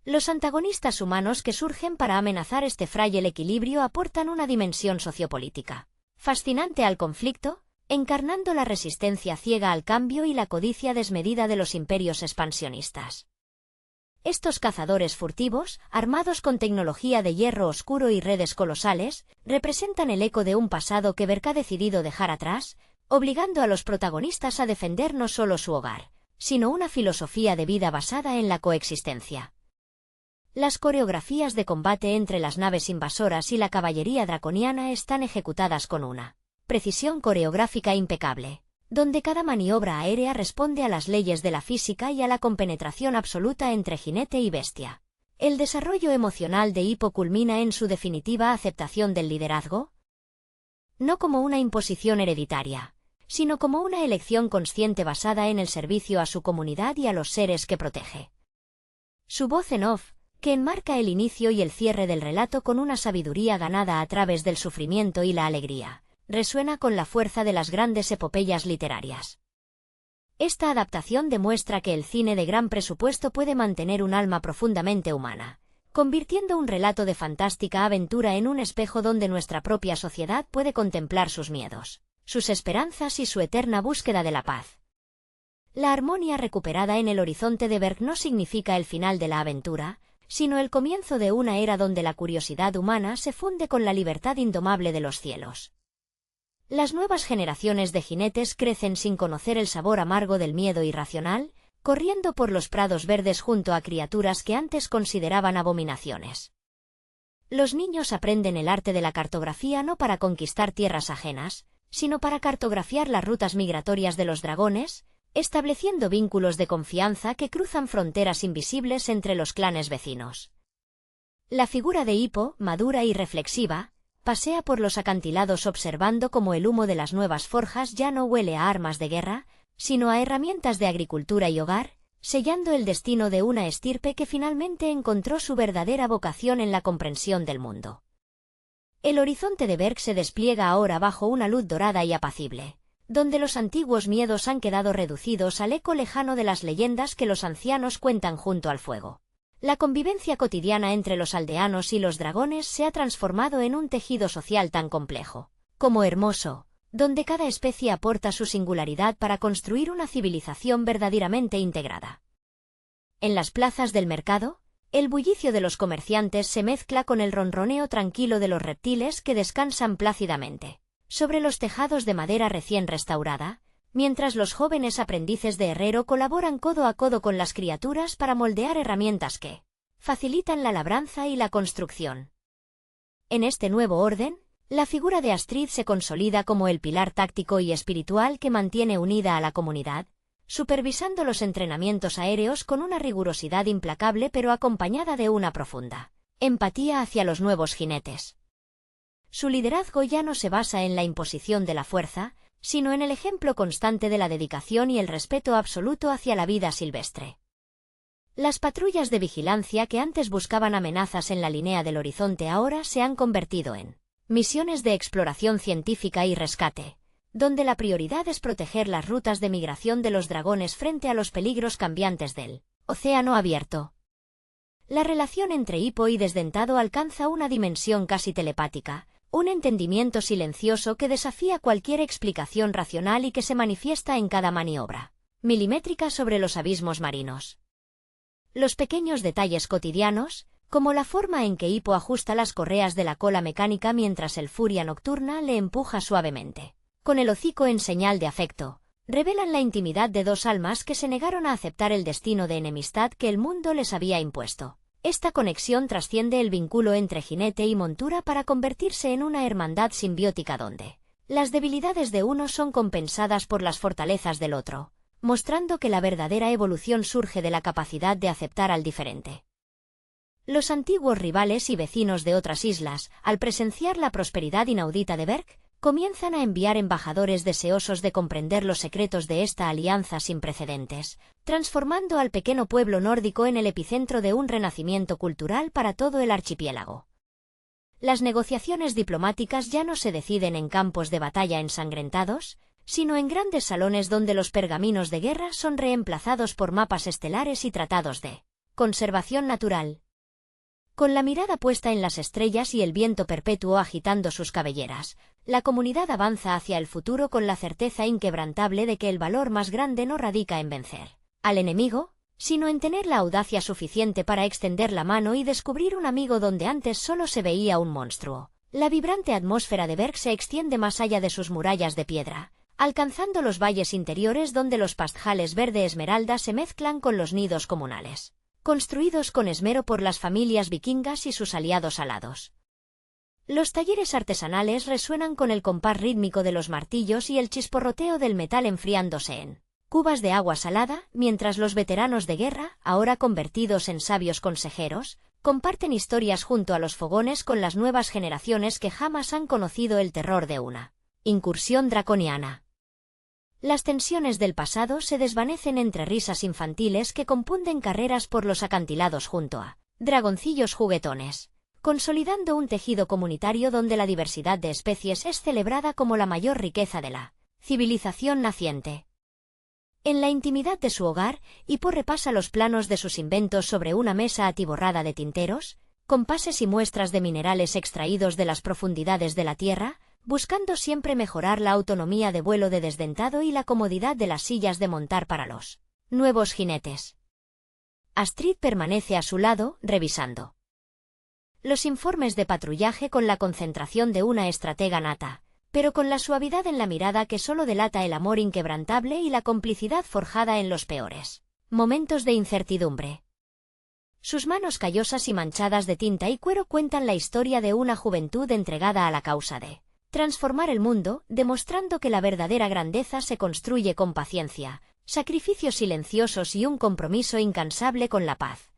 Los antagonistas humanos que surgen para amenazar este frágil equilibrio aportan una dimensión sociopolítica fascinante al conflicto, encarnando la resistencia ciega al cambio y la codicia desmedida de los imperios expansionistas. Estos cazadores furtivos, armados con tecnología de hierro oscuro y redes colosales, representan el eco de un pasado que Berk ha decidido dejar atrás, obligando a los protagonistas a defender no solo su hogar, sino una filosofía de vida basada en la coexistencia. Las coreografías de combate entre las naves invasoras y la caballería draconiana están ejecutadas con una precisión coreográfica impecable, donde cada maniobra aérea responde a las leyes de la física y a la compenetración absoluta entre jinete y bestia. El desarrollo emocional de Hippo culmina en su definitiva aceptación del liderazgo, no como una imposición hereditaria, sino como una elección consciente basada en el servicio a su comunidad y a los seres que protege. Su voz en off, que enmarca el inicio y el cierre del relato con una sabiduría ganada a través del sufrimiento y la alegría, resuena con la fuerza de las grandes epopeyas literarias. Esta adaptación demuestra que el cine de gran presupuesto puede mantener un alma profundamente humana, convirtiendo un relato de fantástica aventura en un espejo donde nuestra propia sociedad puede contemplar sus miedos, sus esperanzas y su eterna búsqueda de la paz. La armonía recuperada en el horizonte de Berk no significa el final de la aventura, sino el comienzo de una era donde la curiosidad humana se funde con la libertad indomable de los cielos. Las nuevas generaciones de jinetes crecen sin conocer el sabor amargo del miedo irracional, corriendo por los prados verdes junto a criaturas que antes consideraban abominaciones. Los niños aprenden el arte de la cartografía no para conquistar tierras ajenas, sino para cartografiar las rutas migratorias de los dragones, estableciendo vínculos de confianza que cruzan fronteras invisibles entre los clanes vecinos. La figura de Hippo, madura y reflexiva, pasea por los acantilados observando cómo el humo de las nuevas forjas ya no huele a armas de guerra, sino a herramientas de agricultura y hogar, sellando el destino de una estirpe que finalmente encontró su verdadera vocación en la comprensión del mundo. El horizonte de Berk se despliega ahora bajo una luz dorada y apacible, donde los antiguos miedos han quedado reducidos al eco lejano de las leyendas que los ancianos cuentan junto al fuego. La convivencia cotidiana entre los aldeanos y los dragones se ha transformado en un tejido social tan complejo como hermoso, donde cada especie aporta su singularidad para construir una civilización verdaderamente integrada. En las plazas del mercado, el bullicio de los comerciantes se mezcla con el ronroneo tranquilo de los reptiles que descansan plácidamente sobre los tejados de madera recién restaurada, mientras los jóvenes aprendices de herrero colaboran codo a codo con las criaturas para moldear herramientas que facilitan la labranza y la construcción. En este nuevo orden, la figura de Astrid se consolida como el pilar táctico y espiritual que mantiene unida a la comunidad, supervisando los entrenamientos aéreos con una rigurosidad implacable pero acompañada de una profunda empatía hacia los nuevos jinetes. Su liderazgo ya no se basa en la imposición de la fuerza, sino en el ejemplo constante de la dedicación y el respeto absoluto hacia la vida silvestre. Las patrullas de vigilancia que antes buscaban amenazas en la línea del horizonte ahora se han convertido en misiones de exploración científica y rescate, donde la prioridad es proteger las rutas de migración de los dragones frente a los peligros cambiantes del océano abierto. La relación entre Hippo y Desdentado alcanza una dimensión casi telepática, un entendimiento silencioso que desafía cualquier explicación racional y que se manifiesta en cada maniobra milimétrica sobre los abismos marinos. Los pequeños detalles cotidianos, como la forma en que Hippo ajusta las correas de la cola mecánica mientras el Furia Nocturna le empuja suavemente con el hocico en señal de afecto, revelan la intimidad de dos almas que se negaron a aceptar el destino de enemistad que el mundo les había impuesto. Esta conexión trasciende el vínculo entre jinete y montura para convertirse en una hermandad simbiótica donde las debilidades de uno son compensadas por las fortalezas del otro, mostrando que la verdadera evolución surge de la capacidad de aceptar al diferente. Los antiguos rivales y vecinos de otras islas, al presenciar la prosperidad inaudita de Berk, comienzan a enviar embajadores deseosos de comprender los secretos de esta alianza sin precedentes, transformando al pequeño pueblo nórdico en el epicentro de un renacimiento cultural para todo el archipiélago. Las negociaciones diplomáticas ya no se deciden en campos de batalla ensangrentados, sino en grandes salones donde los pergaminos de guerra son reemplazados por mapas estelares y tratados de conservación natural. Con la mirada puesta en las estrellas y el viento perpetuo agitando sus cabelleras, la comunidad avanza hacia el futuro con la certeza inquebrantable de que el valor más grande no radica en vencer al enemigo, sino en tener la audacia suficiente para extender la mano y descubrir un amigo donde antes solo se veía un monstruo. La vibrante atmósfera de Berk se extiende más allá de sus murallas de piedra, alcanzando los valles interiores donde los pastizales verde esmeralda se mezclan con los nidos comunales, construidos con esmero por las familias vikingas y sus aliados alados. Los talleres artesanales resuenan con el compás rítmico de los martillos y el chisporroteo del metal enfriándose en cubas de agua salada, mientras los veteranos de guerra, ahora convertidos en sabios consejeros, comparten historias junto a los fogones con las nuevas generaciones que jamás han conocido el terror de una incursión draconiana. Las tensiones del pasado se desvanecen entre risas infantiles que confunden carreras por los acantilados junto a dragoncillos juguetones, consolidando un tejido comunitario donde la diversidad de especies es celebrada como la mayor riqueza de la civilización naciente. En la intimidad de su hogar, Hippo repasa los planos de sus inventos sobre una mesa atiborrada de tinteros, compases y muestras de minerales extraídos de las profundidades de la tierra, buscando siempre mejorar la autonomía de vuelo de Desdentado y la comodidad de las sillas de montar para los nuevos jinetes. Astrid permanece a su lado, revisando los informes de patrullaje con la concentración de una estratega nata, pero con la suavidad en la mirada que solo delata el amor inquebrantable y la complicidad forjada en los peores momentos de incertidumbre. Sus manos callosas y manchadas de tinta y cuero cuentan la historia de una juventud entregada a la causa de transformar el mundo, demostrando que la verdadera grandeza se construye con paciencia, sacrificios silenciosos y un compromiso incansable con la paz.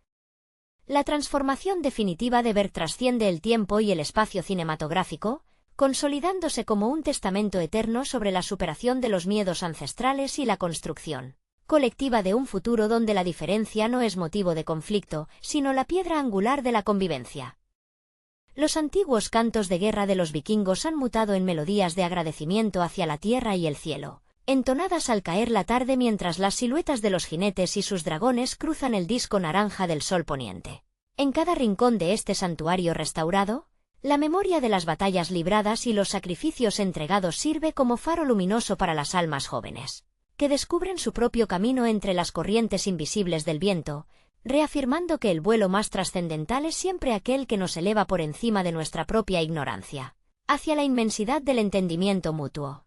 La transformación definitiva de Berk trasciende el tiempo y el espacio cinematográfico, consolidándose como un testamento eterno sobre la superación de los miedos ancestrales y la construcción colectiva de un futuro donde la diferencia no es motivo de conflicto, sino la piedra angular de la convivencia. los antiguos cantos de guerra de los vikingos han mutado en melodías de agradecimiento hacia la tierra y el cielo, entonadas al caer la tarde mientras las siluetas de los jinetes y sus dragones cruzan el disco naranja del sol poniente. En cada rincón de este santuario restaurado, la memoria de las batallas libradas y los sacrificios entregados sirve como faro luminoso para las almas jóvenes, que descubren su propio camino entre las corrientes invisibles del viento, reafirmando que el vuelo más trascendental es siempre aquel que nos eleva por encima de nuestra propia ignorancia, hacia la inmensidad del entendimiento mutuo.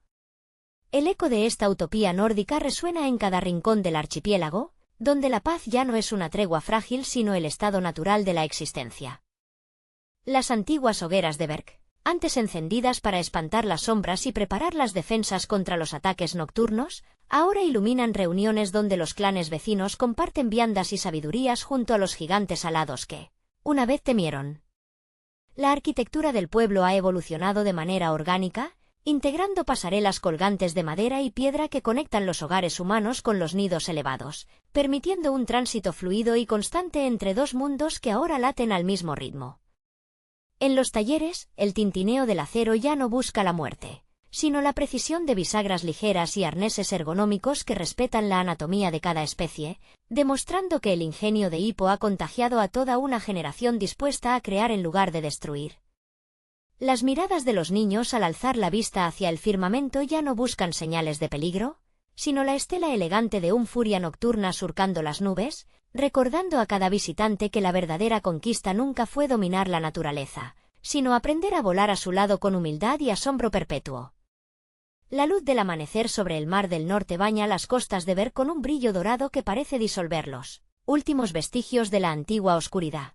El eco de esta utopía nórdica resuena en cada rincón del archipiélago, donde la paz ya no es una tregua frágil sino el estado natural de la existencia. Las antiguas hogueras de Berk, antes encendidas para espantar las sombras y preparar las defensas contra los ataques nocturnos, ahora iluminan reuniones donde los clanes vecinos comparten viandas y sabidurías junto a los gigantes alados que, una vez temieron. La arquitectura del pueblo ha evolucionado de manera orgánica, integrando pasarelas colgantes de madera y piedra que conectan los hogares humanos con los nidos elevados, permitiendo un tránsito fluido y constante entre dos mundos que ahora laten al mismo ritmo. En los talleres, el tintineo del acero ya no busca la muerte, sino la precisión de bisagras ligeras y arneses ergonómicos que respetan la anatomía de cada especie, demostrando que el ingenio de Hippo ha contagiado a toda una generación dispuesta a crear en lugar de destruir. Las miradas de los niños al alzar la vista hacia el firmamento ya no buscan señales de peligro, sino la estela elegante de un furia nocturna surcando las nubes, recordando a cada visitante que la verdadera conquista nunca fue dominar la naturaleza, sino aprender a volar a su lado con humildad y asombro perpetuo. La luz del amanecer sobre el mar del norte baña las costas de Berk con un brillo dorado que parece disolver los últimos vestigios de la antigua oscuridad.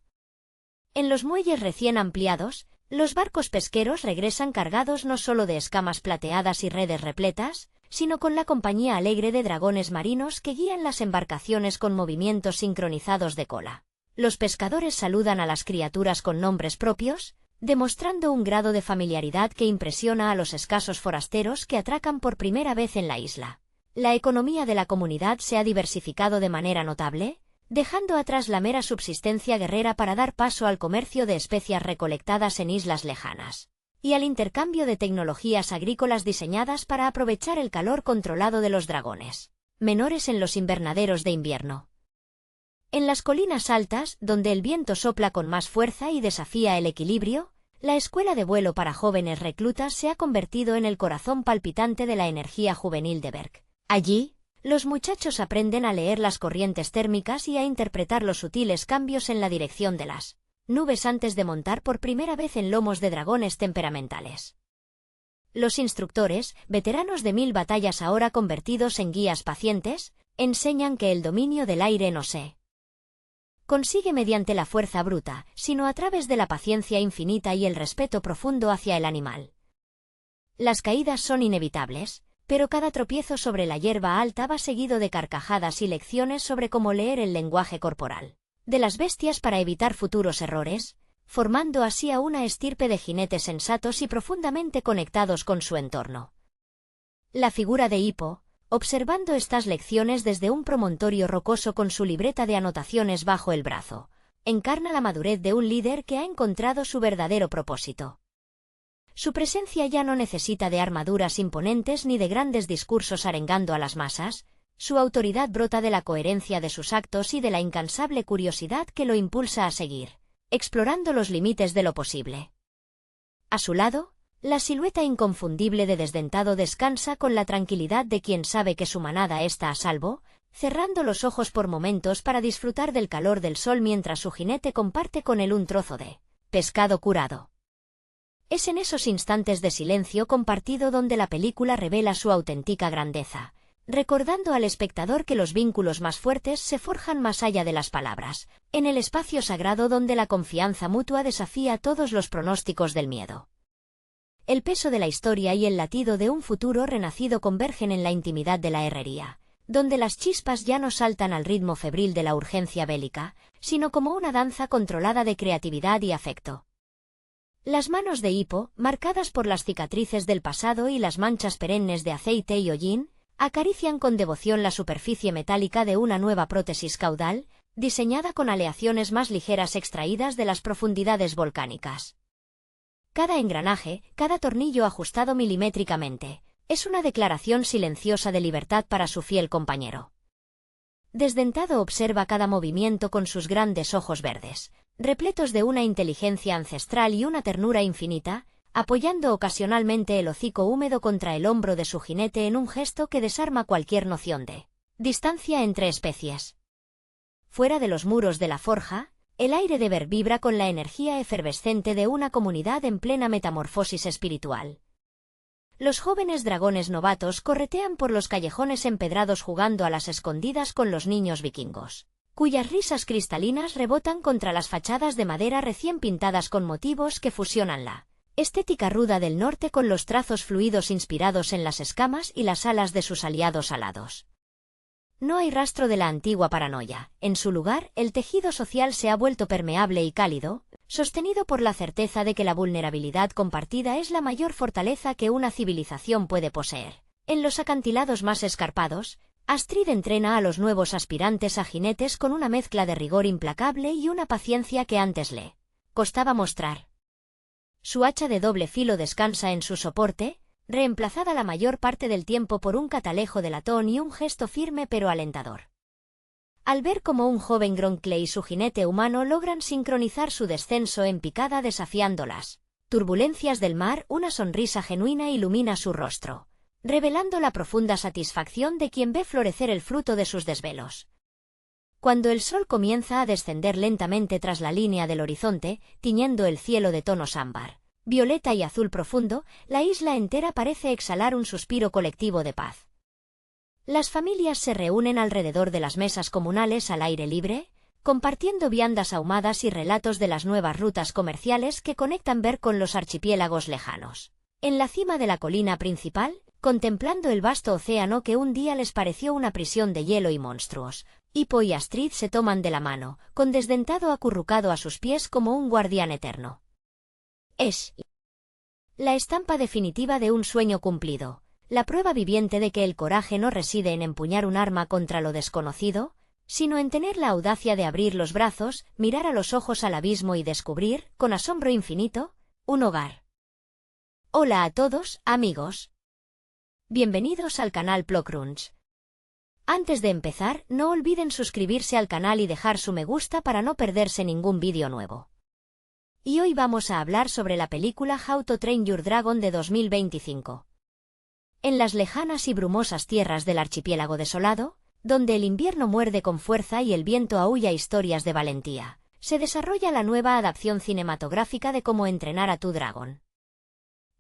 En los muelles recién ampliados, los barcos pesqueros regresan cargados no solo de escamas plateadas y redes repletas, sino con la compañía alegre de dragones marinos que guían las embarcaciones con movimientos sincronizados de cola. Los pescadores saludan a las criaturas con nombres propios, demostrando un grado de familiaridad que impresiona a los escasos forasteros que atracan por primera vez en la isla. La economía de la comunidad se ha diversificado de manera notable, dejando atrás la mera subsistencia guerrera para dar paso al comercio de especias recolectadas en islas lejanas, y al intercambio de tecnologías agrícolas diseñadas para aprovechar el calor controlado de los dragones menores en los invernaderos de invierno. En las colinas altas, donde el viento sopla con más fuerza y desafía el equilibrio, la escuela de vuelo para jóvenes reclutas se ha convertido en el corazón palpitante de la energía juvenil de Berk. Allí, los muchachos aprenden a leer las corrientes térmicas y a interpretar los sutiles cambios en la dirección de las nubes antes de montar por primera vez en lomos de dragones temperamentales. Los instructores, veteranos de 1000 batallas ahora convertidos en guías pacientes, enseñan que el dominio del aire no se consigue mediante la fuerza bruta, sino a través de la paciencia infinita y el respeto profundo hacia el animal. Las caídas son inevitables, pero cada tropiezo sobre la hierba alta va seguido de carcajadas y lecciones sobre cómo leer el lenguaje corporal de las bestias para evitar futuros errores, formando así a una estirpe de jinetes sensatos y profundamente conectados con su entorno. La figura de Hippo, observando estas lecciones desde un promontorio rocoso con su libreta de anotaciones bajo el brazo, encarna la madurez de un líder que ha encontrado su verdadero propósito. Su presencia ya no necesita de armaduras imponentes ni de grandes discursos arengando a las masas, su autoridad brota de la coherencia de sus actos y de la incansable curiosidad que lo impulsa a seguir, explorando los límites de lo posible. A su lado, la silueta inconfundible de Desdentado descansa con la tranquilidad de quien sabe que su manada está a salvo, cerrando los ojos por momentos para disfrutar del calor del sol mientras su jinete comparte con él un trozo de pescado curado. Es en esos instantes de silencio compartido donde la película revela su auténtica grandeza, recordando al espectador que los vínculos más fuertes se forjan más allá de las palabras, en el espacio sagrado donde la confianza mutua desafía todos los pronósticos del miedo. El peso de la historia y el latido de un futuro renacido convergen en la intimidad de la herrería, donde las chispas ya no saltan al ritmo febril de la urgencia bélica, sino como una danza controlada de creatividad y afecto. Las manos de Hippo, marcadas por las cicatrices del pasado y las manchas perennes de aceite y hollín, acarician con devoción la superficie metálica de una nueva prótesis caudal, diseñada con aleaciones más ligeras extraídas de las profundidades volcánicas. Cada engranaje, cada tornillo ajustado milimétricamente, es una declaración silenciosa de libertad para su fiel compañero. Desdentado observa cada movimiento con sus grandes ojos verdes, repletos de una inteligencia ancestral y una ternura infinita, apoyando ocasionalmente el hocico húmedo contra el hombro de su jinete en un gesto que desarma cualquier noción de distancia entre especies. Fuera de los muros de la forja, el aire de Ver vibra con la energía efervescente de una comunidad en plena metamorfosis espiritual. Los jóvenes dragones novatos corretean por los callejones empedrados jugando a las escondidas con los niños vikingos, cuyas risas cristalinas rebotan contra las fachadas de madera recién pintadas con motivos que fusionan la estética ruda del norte con los trazos fluidos inspirados en las escamas y las alas de sus aliados alados. No hay rastro de la antigua paranoia. En su lugar, el tejido social se ha vuelto permeable y cálido, sostenido por la certeza de que la vulnerabilidad compartida es la mayor fortaleza que una civilización puede poseer. En los acantilados más escarpados, Astrid entrena a los nuevos aspirantes a jinetes con una mezcla de rigor implacable y una paciencia que antes le costaba mostrar. Su hacha de doble filo descansa en su soporte, reemplazada la mayor parte del tiempo por un catalejo de latón y un gesto firme pero alentador. Al ver cómo un joven Gronkle y su jinete humano logran sincronizar su descenso en picada desafiando las turbulencias del mar, una sonrisa genuina ilumina su rostro, revelando la profunda satisfacción de quien ve florecer el fruto de sus desvelos. Cuando el sol comienza a descender lentamente tras la línea del horizonte, tiñendo el cielo de tonos ámbar, violeta y azul profundo, la isla entera parece exhalar un suspiro colectivo de paz. Las familias se reúnen alrededor de las mesas comunales al aire libre, compartiendo viandas ahumadas y relatos de las nuevas rutas comerciales que conectan Ver con los archipiélagos lejanos. En la cima de la colina principal, contemplando el vasto océano que un día les pareció una prisión de hielo y monstruos, Hippo y Astrid se toman de la mano, con Desdentado acurrucado a sus pies como un guardián eterno. Es la estampa definitiva de un sueño cumplido, la prueba viviente de que el coraje no reside en empuñar un arma contra lo desconocido, sino en tener la audacia de abrir los brazos, mirar a los ojos al abismo y descubrir, con asombro infinito, un hogar. Hola a todos, amigos. Bienvenidos al canal Plokrunch. Antes de empezar, no olviden suscribirse al canal y dejar su me gusta para no perderse ningún vídeo nuevo. Y hoy vamos a hablar sobre la película How to Train Your Dragon de 2025. En las lejanas y brumosas tierras del archipiélago desolado, donde el invierno muerde con fuerza y el viento aúlla historias de valentía, se desarrolla la nueva adaptación cinematográfica de Cómo entrenar a tu dragón.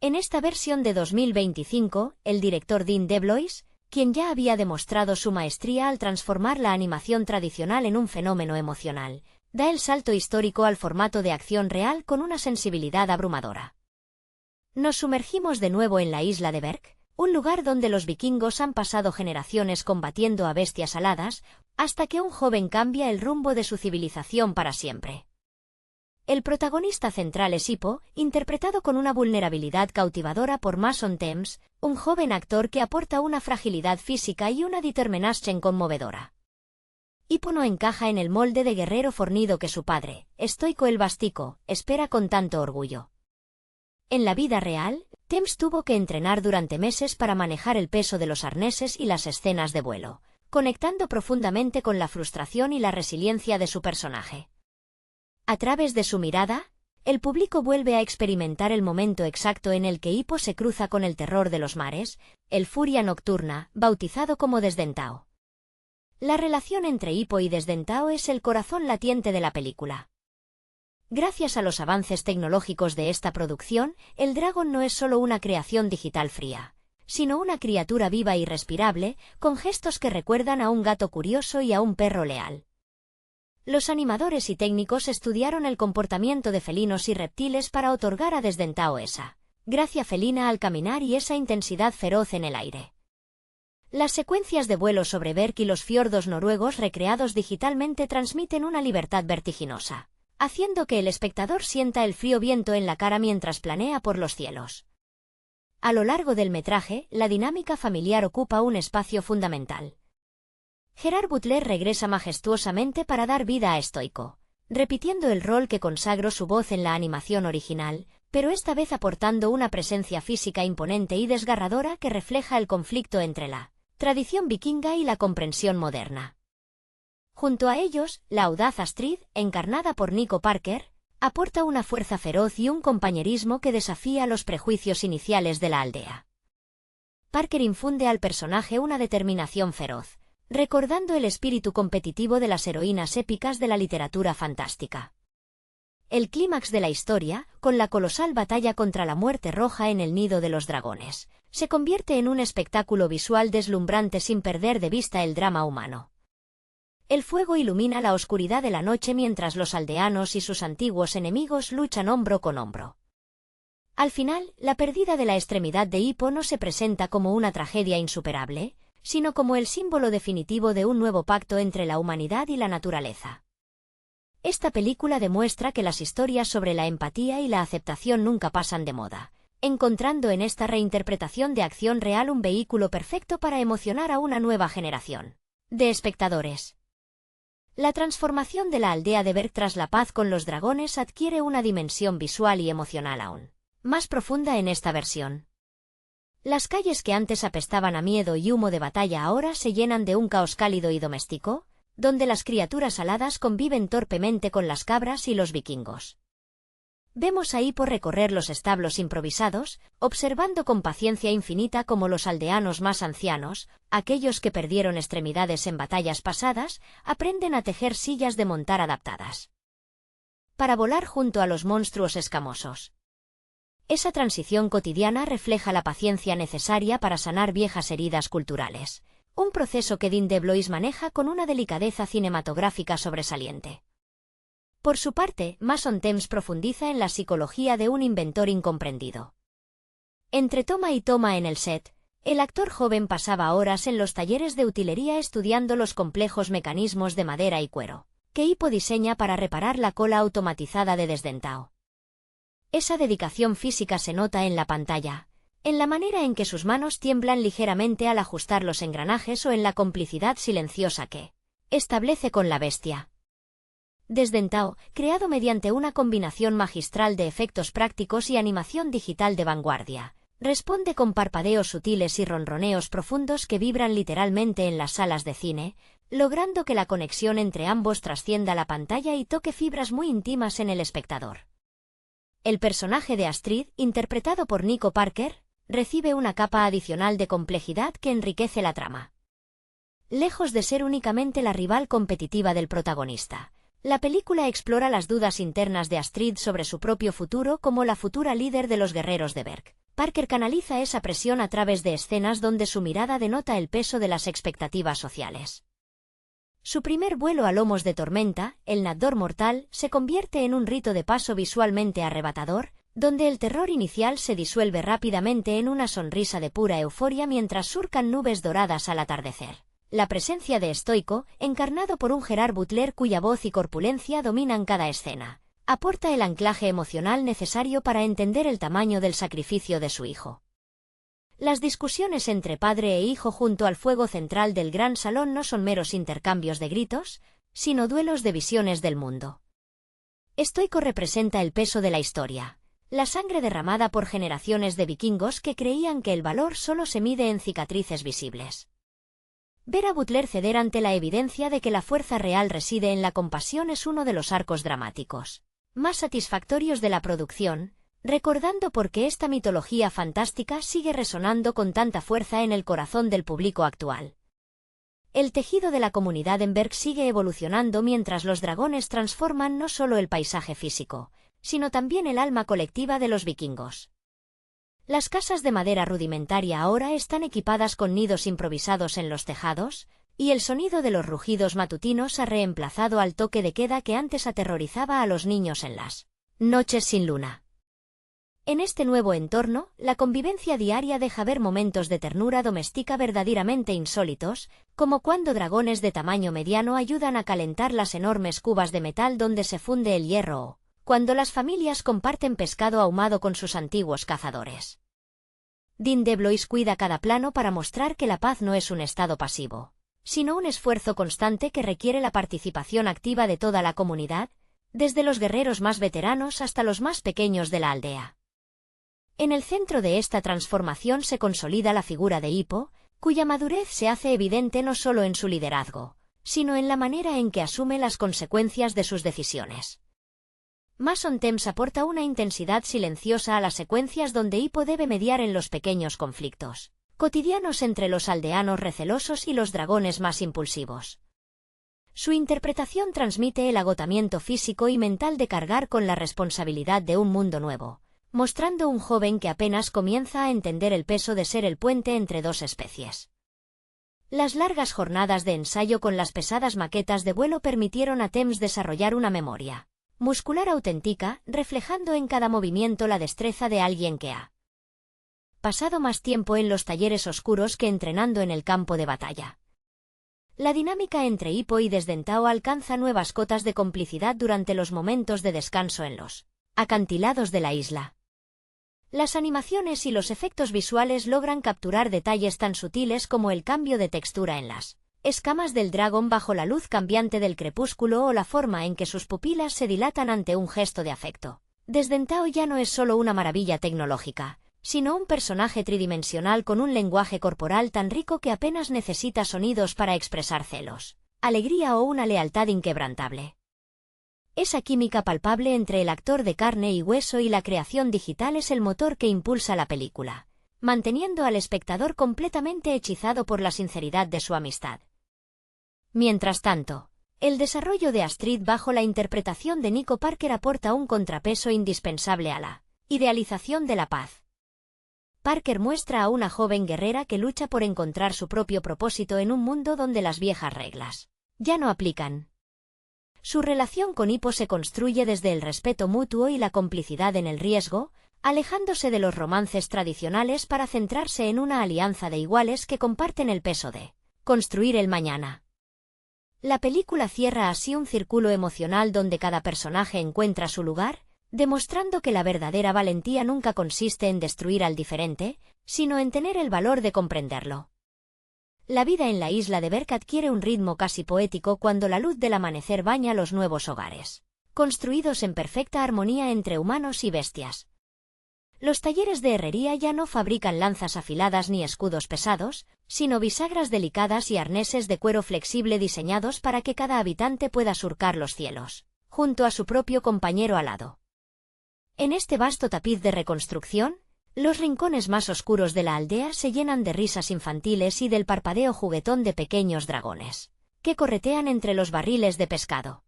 En esta versión de 2025, el director Dean DeBlois, quien ya había demostrado su maestría al transformar la animación tradicional en un fenómeno emocional, da el salto histórico al formato de acción real con una sensibilidad abrumadora. Nos sumergimos de nuevo en la isla de Berk, un lugar donde los vikingos han pasado generaciones combatiendo a bestias aladas, hasta que un joven cambia el rumbo de su civilización para siempre. El protagonista central es Hippo, interpretado con una vulnerabilidad cautivadora por Mason Thames, un joven actor que aporta una fragilidad física y una determinación conmovedora. Hippo no encaja en el molde de guerrero fornido que su padre, estoico el Bastico, espera con tanto orgullo. En la vida real, Thames tuvo que entrenar durante meses para manejar el peso de los arneses y las escenas de vuelo, conectando profundamente con la frustración y la resiliencia de su personaje. A través de su mirada, el público vuelve a experimentar el momento exacto en el que Hippo se cruza con el terror de los mares, el Furia Nocturna, bautizado como Desdentado. La relación entre Hippo y Desdentado es el corazón latiente de la película. Gracias a los avances tecnológicos de esta producción, el dragón no es solo una creación digital fría, sino una criatura viva y respirable, con gestos que recuerdan a un gato curioso y a un perro leal. Los animadores y técnicos estudiaron el comportamiento de felinos y reptiles para otorgar a Desdentado esa gracia felina al caminar y esa intensidad feroz en el aire. Las secuencias de vuelo sobre Berk y los fiordos noruegos recreados digitalmente transmiten una libertad vertiginosa, haciendo que el espectador sienta el frío viento en la cara mientras planea por los cielos. A lo largo del metraje, la dinámica familiar ocupa un espacio fundamental. Gerard Butler regresa majestuosamente para dar vida a Stoico, repitiendo el rol que consagró su voz en la animación original, pero esta vez aportando una presencia física imponente y desgarradora que refleja el conflicto entre la tradición vikinga y la comprensión moderna. Junto a ellos, la audaz Astrid, encarnada por Nico Parker, aporta una fuerza feroz y un compañerismo que desafía los prejuicios iniciales de la aldea. Parker infunde al personaje una determinación feroz, recordando el espíritu competitivo de las heroínas épicas de la literatura fantástica. El clímax de la historia, con la colosal batalla contra la Muerte Roja en el Nido de los Dragones, se convierte en un espectáculo visual deslumbrante sin perder de vista el drama humano. El fuego ilumina la oscuridad de la noche mientras los aldeanos y sus antiguos enemigos luchan hombro con hombro. Al final, la pérdida de la extremidad de Hippo no se presenta como una tragedia insuperable, sino como el símbolo definitivo de un nuevo pacto entre la humanidad y la naturaleza. Esta película demuestra que las historias sobre la empatía y la aceptación nunca pasan de moda, encontrando en esta reinterpretación de acción real un vehículo perfecto para emocionar a una nueva generación de espectadores. La transformación de la aldea de Berk tras la paz con los dragones adquiere una dimensión visual y emocional aún más profunda en esta versión. Las calles que antes apestaban a miedo y humo de batalla ahora se llenan de un caos cálido y doméstico, donde las criaturas aladas conviven torpemente con las cabras y los vikingos. Vemos a Hippo recorrer los establos improvisados, observando con paciencia infinita cómo los aldeanos más ancianos, aquellos que perdieron extremidades en batallas pasadas, aprenden a tejer sillas de montar adaptadas para volar junto a los monstruos escamosos. Esa transición cotidiana refleja la paciencia necesaria para sanar viejas heridas culturales, un proceso que Dean DeBlois maneja con una delicadeza cinematográfica sobresaliente. Por su parte, Mason Thames profundiza en la psicología de un inventor incomprendido. Entre toma y toma en el set, el actor joven pasaba horas en los talleres de utilería estudiando los complejos mecanismos de madera y cuero que Hippo diseña para reparar la cola automatizada de Desdentao. Esa dedicación física se nota en la pantalla, en la manera en que sus manos tiemblan ligeramente al ajustar los engranajes o en la complicidad silenciosa que establece con la bestia. Desdentao, creado mediante una combinación magistral de efectos prácticos y animación digital de vanguardia, responde con parpadeos sutiles y ronroneos profundos que vibran literalmente en las salas de cine, logrando que la conexión entre ambos trascienda la pantalla y toque fibras muy íntimas en el espectador. El personaje de Astrid, interpretado por Nico Parker, recibe una capa adicional de complejidad que enriquece la trama. Lejos de ser únicamente la rival competitiva del protagonista, la película explora las dudas internas de Astrid sobre su propio futuro como la futura líder de los guerreros de Berk. Parker canaliza esa presión a través de escenas donde su mirada denota el peso de las expectativas sociales. Su primer vuelo a lomos de tormenta, el Nador Mortal, se convierte en un rito de paso visualmente arrebatador, donde el terror inicial se disuelve rápidamente en una sonrisa de pura euforia mientras surcan nubes doradas al atardecer. La presencia de Stoico, encarnado por un Gerard Butler cuya voz y corpulencia dominan cada escena, aporta el anclaje emocional necesario para entender el tamaño del sacrificio de su hijo. Las discusiones entre padre e hijo junto al fuego central del gran salón no son meros intercambios de gritos, sino duelos de visiones del mundo. Stoico representa el peso de la historia, la sangre derramada por generaciones de vikingos que creían que el valor solo se mide en cicatrices visibles. Ver a Butler ceder ante la evidencia de que la fuerza real reside en la compasión es uno de los arcos dramáticos más satisfactorios de la producción, recordando por qué esta mitología fantástica sigue resonando con tanta fuerza en el corazón del público actual. El tejido de la comunidad en Berk sigue evolucionando mientras los dragones transforman no solo el paisaje físico, sino también el alma colectiva de los vikingos. Las casas de madera rudimentaria ahora están equipadas con nidos improvisados en los tejados, y el sonido de los rugidos matutinos ha reemplazado al toque de queda que antes aterrorizaba a los niños en las noches sin luna. En este nuevo entorno, la convivencia diaria deja ver momentos de ternura doméstica verdaderamente insólitos, como cuando dragones de tamaño mediano ayudan a calentar las enormes cubas de metal donde se funde el hierro o cuando las familias comparten pescado ahumado con sus antiguos cazadores. Dean DeBlois cuida cada plano para mostrar que la paz no es un estado pasivo, sino un esfuerzo constante que requiere la participación activa de toda la comunidad, desde los guerreros más veteranos hasta los más pequeños de la aldea. En el centro de esta transformación se consolida la figura de Hippo, cuya madurez se hace evidente no solo en su liderazgo, sino en la manera en que asume las consecuencias de sus decisiones. Mason Thames aporta una intensidad silenciosa a las secuencias donde Hippo debe mediar en los pequeños conflictos cotidianos entre los aldeanos recelosos y los dragones más impulsivos. Su interpretación transmite el agotamiento físico y mental de cargar con la responsabilidad de un mundo nuevo, mostrando un joven que apenas comienza a entender el peso de ser el puente entre dos especies. Las largas jornadas de ensayo con las pesadas maquetas de vuelo permitieron a Thames desarrollar una memoria muscular auténtica, reflejando en cada movimiento la destreza de alguien que ha pasado más tiempo en los talleres oscuros que entrenando en el campo de batalla. La dinámica entre Hippo y Desdentao alcanza nuevas cotas de complicidad durante los momentos de descanso en los acantilados de la isla. Las animaciones y los efectos visuales logran capturar detalles tan sutiles como el cambio de textura en las escamas del dragón bajo la luz cambiante del crepúsculo o la forma en que sus pupilas se dilatan ante un gesto de afecto. Desdentao ya no es solo una maravilla tecnológica, sino un personaje tridimensional con un lenguaje corporal tan rico que apenas necesita sonidos para expresar celos, alegría o una lealtad inquebrantable. Esa química palpable entre el actor de carne y hueso y la creación digital es el motor que impulsa la película, manteniendo al espectador completamente hechizado por la sinceridad de su amistad. Mientras tanto, el desarrollo de Astrid bajo la interpretación de Nico Parker aporta un contrapeso indispensable a la idealización de la paz. Parker muestra a una joven guerrera que lucha por encontrar su propio propósito en un mundo donde las viejas reglas ya no aplican. Su relación con Hippo se construye desde el respeto mutuo y la complicidad en el riesgo, alejándose de los romances tradicionales para centrarse en una alianza de iguales que comparten el peso de construir el mañana. La película cierra así un círculo emocional donde cada personaje encuentra su lugar, demostrando que la verdadera valentía nunca consiste en destruir al diferente, sino en tener el valor de comprenderlo. La vida en la isla de Berk adquiere un ritmo casi poético cuando la luz del amanecer baña los nuevos hogares, construidos en perfecta armonía entre humanos y bestias. Los talleres de herrería ya no fabrican lanzas afiladas ni escudos pesados, sino bisagras delicadas y arneses de cuero flexible diseñados para que cada habitante pueda surcar los cielos, junto a su propio compañero alado. En este vasto tapiz de reconstrucción, los rincones más oscuros de la aldea se llenan de risas infantiles y del parpadeo juguetón de pequeños dragones, que corretean entre los barriles de pescado.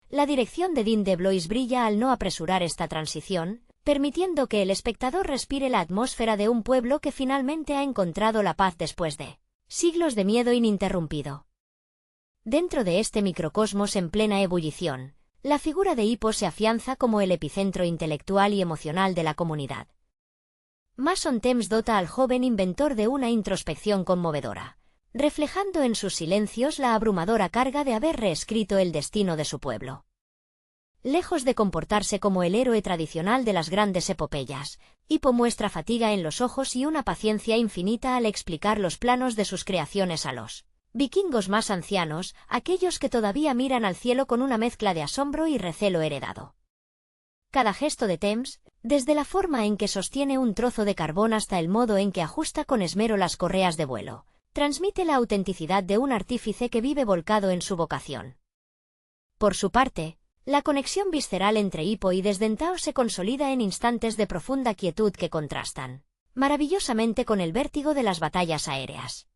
La dirección de Dean DeBlois brilla al no apresurar esta transición, permitiendo que el espectador respire la atmósfera de un pueblo que finalmente ha encontrado la paz después de siglos de miedo ininterrumpido. Dentro de este microcosmos en plena ebullición, la figura de Hippo se afianza como el epicentro intelectual y emocional de la comunidad. Mason Thames dota al joven inventor de una introspección conmovedora, reflejando en sus silencios la abrumadora carga de haber reescrito el destino de su pueblo. Lejos de comportarse como el héroe tradicional de las grandes epopeyas, Hippo muestra fatiga en los ojos y una paciencia infinita al explicar los planos de sus creaciones a los vikingos más ancianos, aquellos que todavía miran al cielo con una mezcla de asombro y recelo heredado. Cada gesto de Thames, desde la forma en que sostiene un trozo de carbón hasta el modo en que ajusta con esmero las correas de vuelo, transmite la autenticidad de un artífice que vive volcado en su vocación. Por su parte, la conexión visceral entre Hippo y Desdentao se consolida en instantes de profunda quietud que contrastan maravillosamente con el vértigo de las batallas aéreas.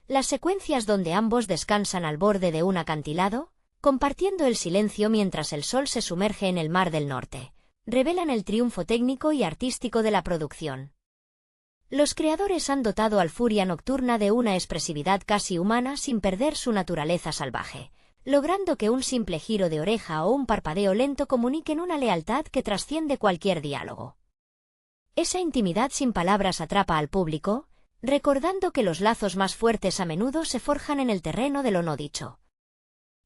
Las secuencias donde ambos descansan al borde de un acantilado, compartiendo el silencio mientras el sol se sumerge en el Mar del Norte, revelan el triunfo técnico y artístico de la producción. Los creadores han dotado al Furia Nocturna de una expresividad casi humana sin perder su naturaleza salvaje, logrando que un simple giro de oreja o un parpadeo lento comuniquen una lealtad que trasciende cualquier diálogo. Esa intimidad sin palabras atrapa al público, recordando que los lazos más fuertes a menudo se forjan en el terreno de lo no dicho.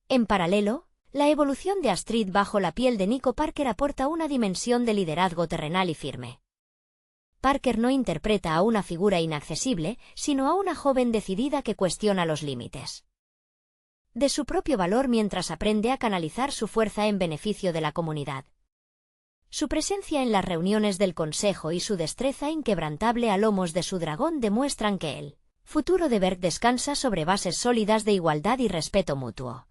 En paralelo, la evolución de Astrid bajo la piel de Nico Parker aporta una dimensión de liderazgo terrenal y firme. Parker no interpreta a una figura inaccesible, sino a una joven decidida que cuestiona los límites de su propio valor mientras aprende a canalizar su fuerza en beneficio de la comunidad. Su presencia en las reuniones del Consejo y su destreza inquebrantable a lomos de su dragón demuestran que el futuro de Berk descansa sobre bases sólidas de igualdad y respeto mutuo.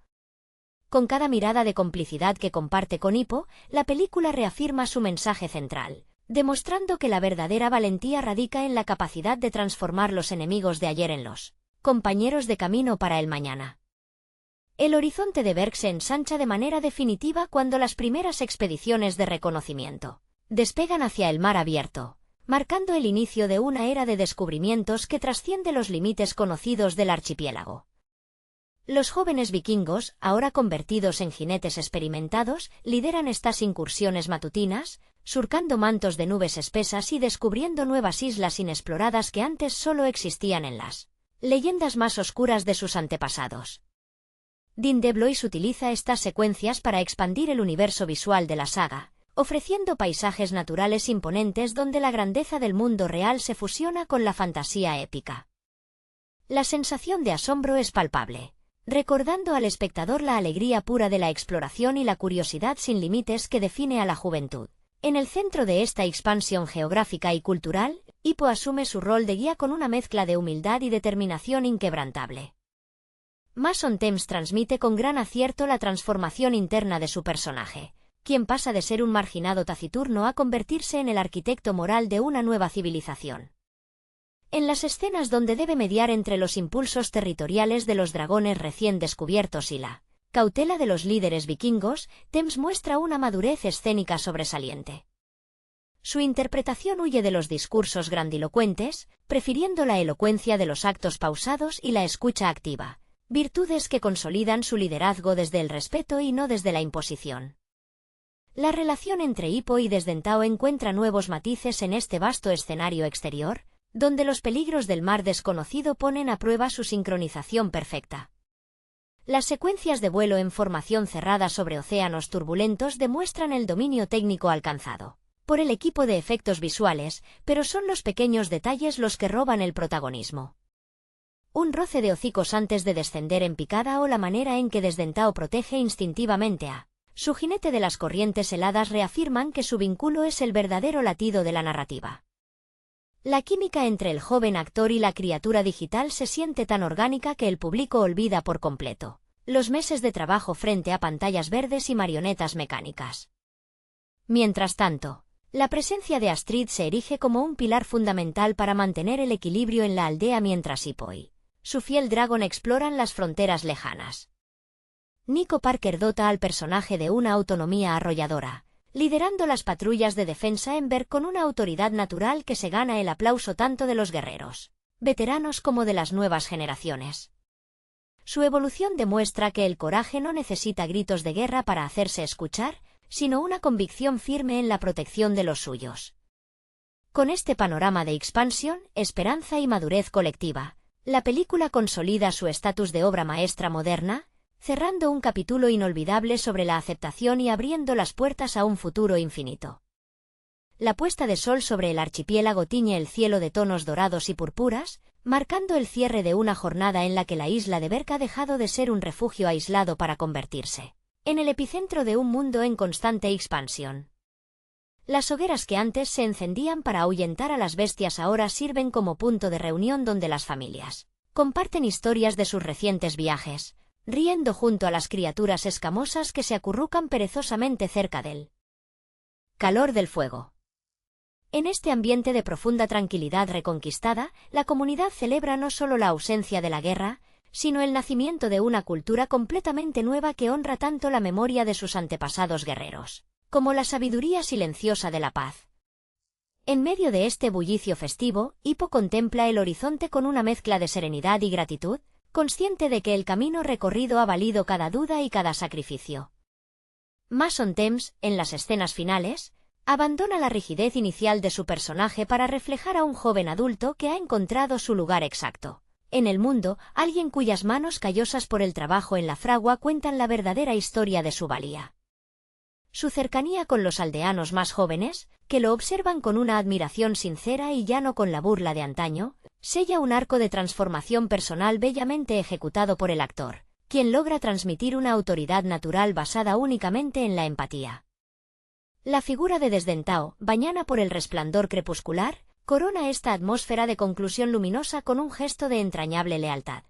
Con cada mirada de complicidad que comparte con Hippo, la película reafirma su mensaje central, demostrando que la verdadera valentía radica en la capacidad de transformar los enemigos de ayer en los compañeros de camino para el mañana. El horizonte de Berk se ensancha de manera definitiva cuando las primeras expediciones de reconocimiento despegan hacia el mar abierto, marcando el inicio de una era de descubrimientos que trasciende los límites conocidos del archipiélago. Los jóvenes vikingos, ahora convertidos en jinetes experimentados, lideran estas incursiones matutinas, surcando mantos de nubes espesas y descubriendo nuevas islas inexploradas que antes solo existían en las leyendas más oscuras de sus antepasados. Dean DeBlois utiliza estas secuencias para expandir el universo visual de la saga, ofreciendo paisajes naturales imponentes donde la grandeza del mundo real se fusiona con la fantasía épica. La sensación de asombro es palpable, recordando al espectador la alegría pura de la exploración y la curiosidad sin límites que define a la juventud. En el centro de esta expansión geográfica y cultural, Hippo asume su rol de guía con una mezcla de humildad y determinación inquebrantable. Mason Thames transmite con gran acierto la transformación interna de su personaje, quien pasa de ser un marginado taciturno a convertirse en el arquitecto moral de una nueva civilización. En las escenas donde debe mediar entre los impulsos territoriales de los dragones recién descubiertos y la cautela de los líderes vikingos, Thames muestra una madurez escénica sobresaliente. Su interpretación huye de los discursos grandilocuentes, prefiriendo la elocuencia de los actos pausados y la escucha activa, virtudes que consolidan su liderazgo desde el respeto y no desde la imposición. La relación entre Hippo y Desdentao encuentra nuevos matices en este vasto escenario exterior, donde los peligros del mar desconocido ponen a prueba su sincronización perfecta. Las secuencias de vuelo en formación cerrada sobre océanos turbulentos demuestran el dominio técnico alcanzado por el equipo de efectos visuales, pero son los pequeños detalles los que roban el protagonismo. Un roce de hocicos antes de descender en picada o la manera en que Desdentao protege instintivamente a su jinete de las corrientes heladas reafirman que su vínculo es el verdadero latido de la narrativa. La química entre el joven actor y la criatura digital se siente tan orgánica que el público olvida por completo los meses de trabajo frente a pantallas verdes y marionetas mecánicas. Mientras tanto, la presencia de Astrid se erige como un pilar fundamental para mantener el equilibrio en la aldea mientras Hippo y su fiel dragón exploran las fronteras lejanas. Nico Parker dota al personaje de una autonomía arrolladora, liderando las patrullas de defensa en Berk con una autoridad natural que se gana el aplauso tanto de los guerreros veteranos como de las nuevas generaciones. Su evolución demuestra que el coraje no necesita gritos de guerra para hacerse escuchar, sino una convicción firme en la protección de los suyos. Con este panorama de expansión, esperanza y madurez colectiva, la película consolida su estatus de obra maestra moderna, cerrando un capítulo inolvidable sobre la aceptación y abriendo las puertas a un futuro infinito. La puesta de sol sobre el archipiélago tiñe el cielo de tonos dorados y purpuras, marcando el cierre de una jornada en la que la isla de Berk ha dejado de ser un refugio aislado para convertirse en el epicentro de un mundo en constante expansión. Las hogueras que antes se encendían para ahuyentar a las bestias ahora sirven como punto de reunión donde las familias comparten historias de sus recientes viajes, riendo junto a las criaturas escamosas que se acurrucan perezosamente cerca del calor del fuego. En este ambiente de profunda tranquilidad reconquistada, la comunidad celebra no solo la ausencia de la guerra, sino el nacimiento de una cultura completamente nueva que honra tanto la memoria de sus antepasados guerreros, como la sabiduría silenciosa de la paz. En medio de este bullicio festivo, Hippo contempla el horizonte con una mezcla de serenidad y gratitud, consciente de que el camino recorrido ha valido cada duda y cada sacrificio. Mason Thames, en las escenas finales, abandona la rigidez inicial de su personaje para reflejar a un joven adulto que ha encontrado su lugar exacto en el mundo, alguien cuyas manos callosas por el trabajo en la fragua cuentan la verdadera historia de su valía. Su cercanía con los aldeanos más jóvenes, que lo observan con una admiración sincera y ya no con la burla de antaño, sella un arco de transformación personal bellamente ejecutado por el actor, quien logra transmitir una autoridad natural basada únicamente en la empatía. La figura de Desdentao, bañada por el resplandor crepuscular, corona esta atmósfera de conclusión luminosa con un gesto de entrañable lealtad.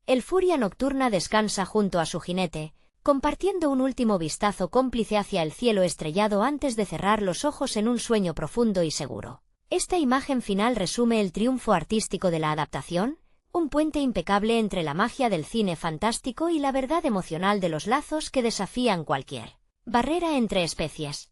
El Furia Nocturna descansa junto a su jinete, compartiendo un último vistazo cómplice hacia el cielo estrellado antes de cerrar los ojos en un sueño profundo y seguro. Esta imagen final resume el triunfo artístico de la adaptación, un puente impecable entre la magia del cine fantástico y la verdad emocional de los lazos que desafían cualquier barrera entre especies.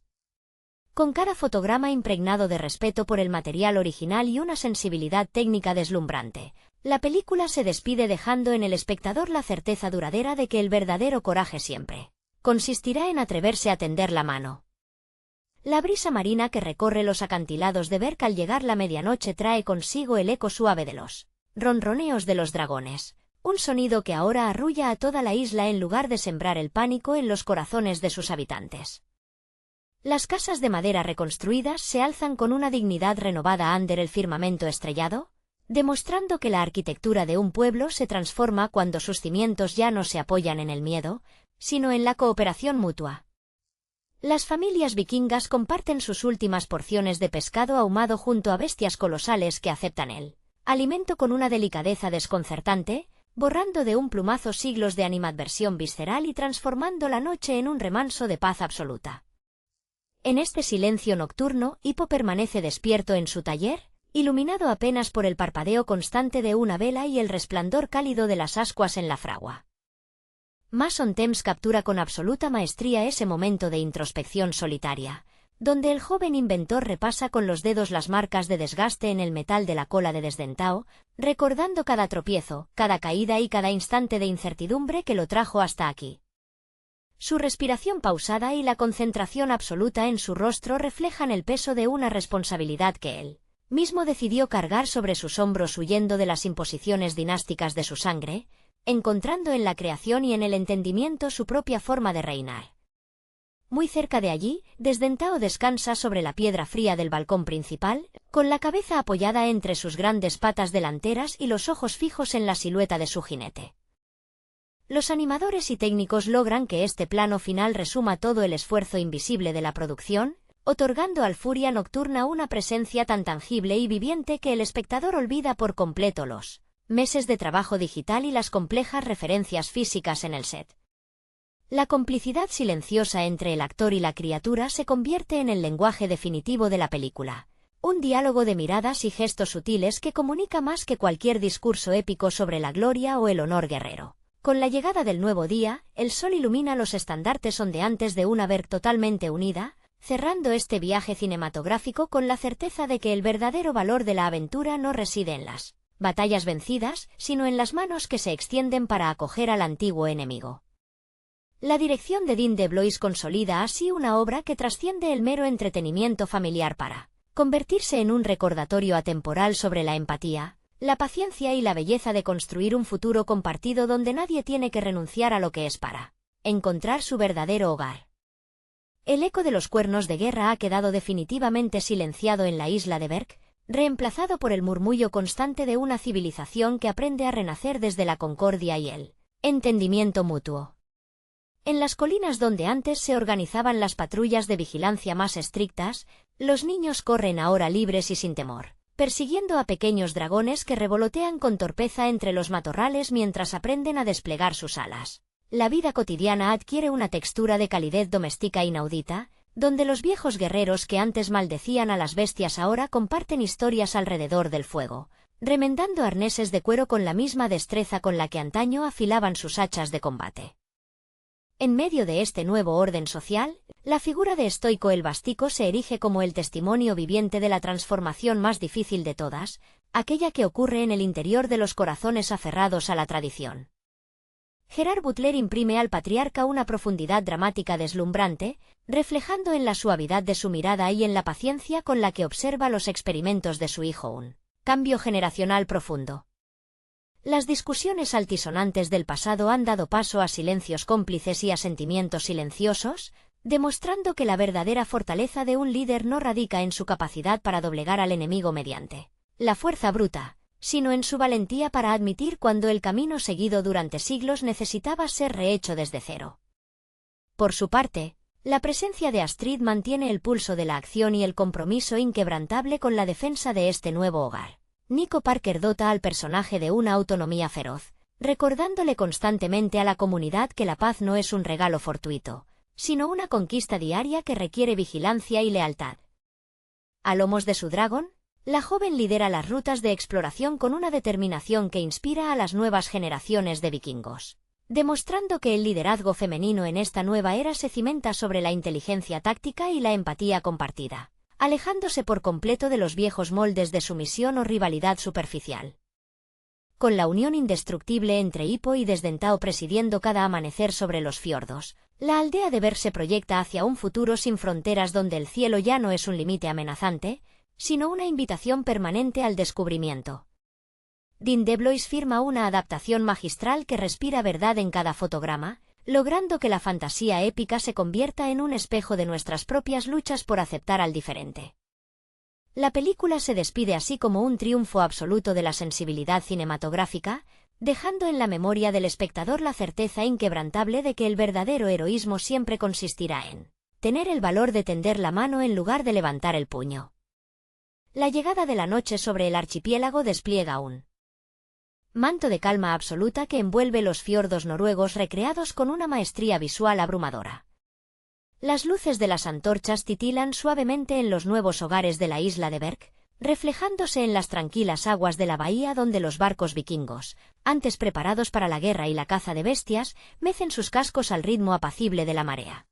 Con cada fotograma impregnado de respeto por el material original y una sensibilidad técnica deslumbrante, la película se despide dejando en el espectador la certeza duradera de que el verdadero coraje siempre consistirá en atreverse a tender la mano. La brisa marina que recorre los acantilados de Berk al llegar la medianoche trae consigo el eco suave de los ronroneos de los dragones, un sonido que ahora arrulla a toda la isla en lugar de sembrar el pánico en los corazones de sus habitantes. Las casas de madera reconstruidas se alzan con una dignidad renovada under el firmamento estrellado, demostrando que la arquitectura de un pueblo se transforma cuando sus cimientos ya no se apoyan en el miedo, sino en la cooperación mutua. Las familias vikingas comparten sus últimas porciones de pescado ahumado junto a bestias colosales que aceptan el alimento con una delicadeza desconcertante, borrando de un plumazo siglos de animadversión visceral y transformando la noche en un remanso de paz absoluta. En este silencio nocturno, Hippo permanece despierto en su taller, iluminado apenas por el parpadeo constante de una vela y el resplandor cálido de las ascuas en la fragua. Mason Thames captura con absoluta maestría ese momento de introspección solitaria, donde el joven inventor repasa con los dedos las marcas de desgaste en el metal de la cola de Desdentao, recordando cada tropiezo, cada caída y cada instante de incertidumbre que lo trajo hasta aquí. Su respiración pausada y la concentración absoluta en su rostro reflejan el peso de una responsabilidad que él mismo decidió cargar sobre sus hombros huyendo de las imposiciones dinásticas de su sangre, encontrando en la creación y en el entendimiento su propia forma de reinar. Muy cerca de allí, Desdentao descansa sobre la piedra fría del balcón principal, con la cabeza apoyada entre sus grandes patas delanteras y los ojos fijos en la silueta de su jinete. Los animadores y técnicos logran que este plano final resuma todo el esfuerzo invisible de la producción, otorgando al Furia Nocturna una presencia tan tangible y viviente que el espectador olvida por completo los meses de trabajo digital y las complejas referencias físicas en el set. La complicidad silenciosa entre el actor y la criatura se convierte en el lenguaje definitivo de la película, un diálogo de miradas y gestos sutiles que comunica más que cualquier discurso épico sobre la gloria o el honor guerrero. Con la llegada del nuevo día, el sol ilumina los estandartes ondeantes de una Berk totalmente unida, cerrando este viaje cinematográfico con la certeza de que el verdadero valor de la aventura no reside en las batallas vencidas, sino en las manos que se extienden para acoger al antiguo enemigo. La dirección de Dean DeBlois consolida así una obra que trasciende el mero entretenimiento familiar para convertirse en un recordatorio atemporal sobre la empatía, la paciencia y la belleza de construir un futuro compartido donde nadie tiene que renunciar a lo que es para encontrar su verdadero hogar. El eco de los cuernos de guerra ha quedado definitivamente silenciado en la isla de Berk, reemplazado por el murmullo constante de una civilización que aprende a renacer desde la concordia y el entendimiento mutuo. En las colinas donde antes se organizaban las patrullas de vigilancia más estrictas, los niños corren ahora libres y sin temor, persiguiendo a pequeños dragones que revolotean con torpeza entre los matorrales mientras aprenden a desplegar sus alas. La vida cotidiana adquiere una textura de calidez doméstica inaudita, donde los viejos guerreros que antes maldecían a las bestias ahora comparten historias alrededor del fuego, remendando arneses de cuero con la misma destreza con la que antaño afilaban sus hachas de combate. En medio de este nuevo orden social, la figura de Stoico el Vastico se erige como el testimonio viviente de la transformación más difícil de todas, aquella que ocurre en el interior de los corazones aferrados a la tradición. Gerard Butler imprime al patriarca una profundidad dramática deslumbrante, reflejando en la suavidad de su mirada y en la paciencia con la que observa los experimentos de su hijo un cambio generacional profundo. Las discusiones altisonantes del pasado han dado paso a silencios cómplices y a sentimientos silenciosos, demostrando que la verdadera fortaleza de un líder no radica en su capacidad para doblegar al enemigo mediante la fuerza bruta, sino en su valentía para admitir cuando el camino seguido durante siglos necesitaba ser rehecho desde cero. Por su parte, La presencia de Astrid mantiene el pulso de la acción y el compromiso inquebrantable con la defensa de este nuevo hogar. Nico Parker dota al personaje de una autonomía feroz, recordándole constantemente a la comunidad que la paz no es un regalo fortuito, sino una conquista diaria que requiere vigilancia y lealtad. A lomos de su dragón, la joven lidera las rutas de exploración con una determinación que inspira a las nuevas generaciones de vikingos, demostrando que el liderazgo femenino en esta nueva era se cimenta sobre la inteligencia táctica y la empatía compartida, alejándose por completo de los viejos moldes de sumisión o rivalidad superficial. Con la unión indestructible entre Hippo y Desdentao presidiendo cada amanecer sobre los fiordos, la aldea de Berg se proyecta hacia un futuro sin fronteras donde el cielo ya no es un límite amenazante, sino una invitación permanente al descubrimiento. Dean DeBlois firma una adaptación magistral que respira verdad en cada fotograma, logrando que la fantasía épica se convierta en un espejo de nuestras propias luchas por aceptar al diferente. La película se despide así como un triunfo absoluto de la sensibilidad cinematográfica, dejando en la memoria del espectador la certeza inquebrantable de que el verdadero heroísmo siempre consistirá en tener el valor de tender la mano en lugar de levantar el puño. La llegada de la noche sobre el archipiélago despliega un manto de calma absoluta que envuelve los fiordos noruegos recreados con una maestría visual abrumadora. Las luces de las antorchas titilan suavemente en los nuevos hogares de la isla de Berg, reflejándose en las tranquilas aguas de la bahía donde los barcos vikingos, antes preparados para la guerra y la caza de bestias, mecen sus cascos al ritmo apacible de la marea.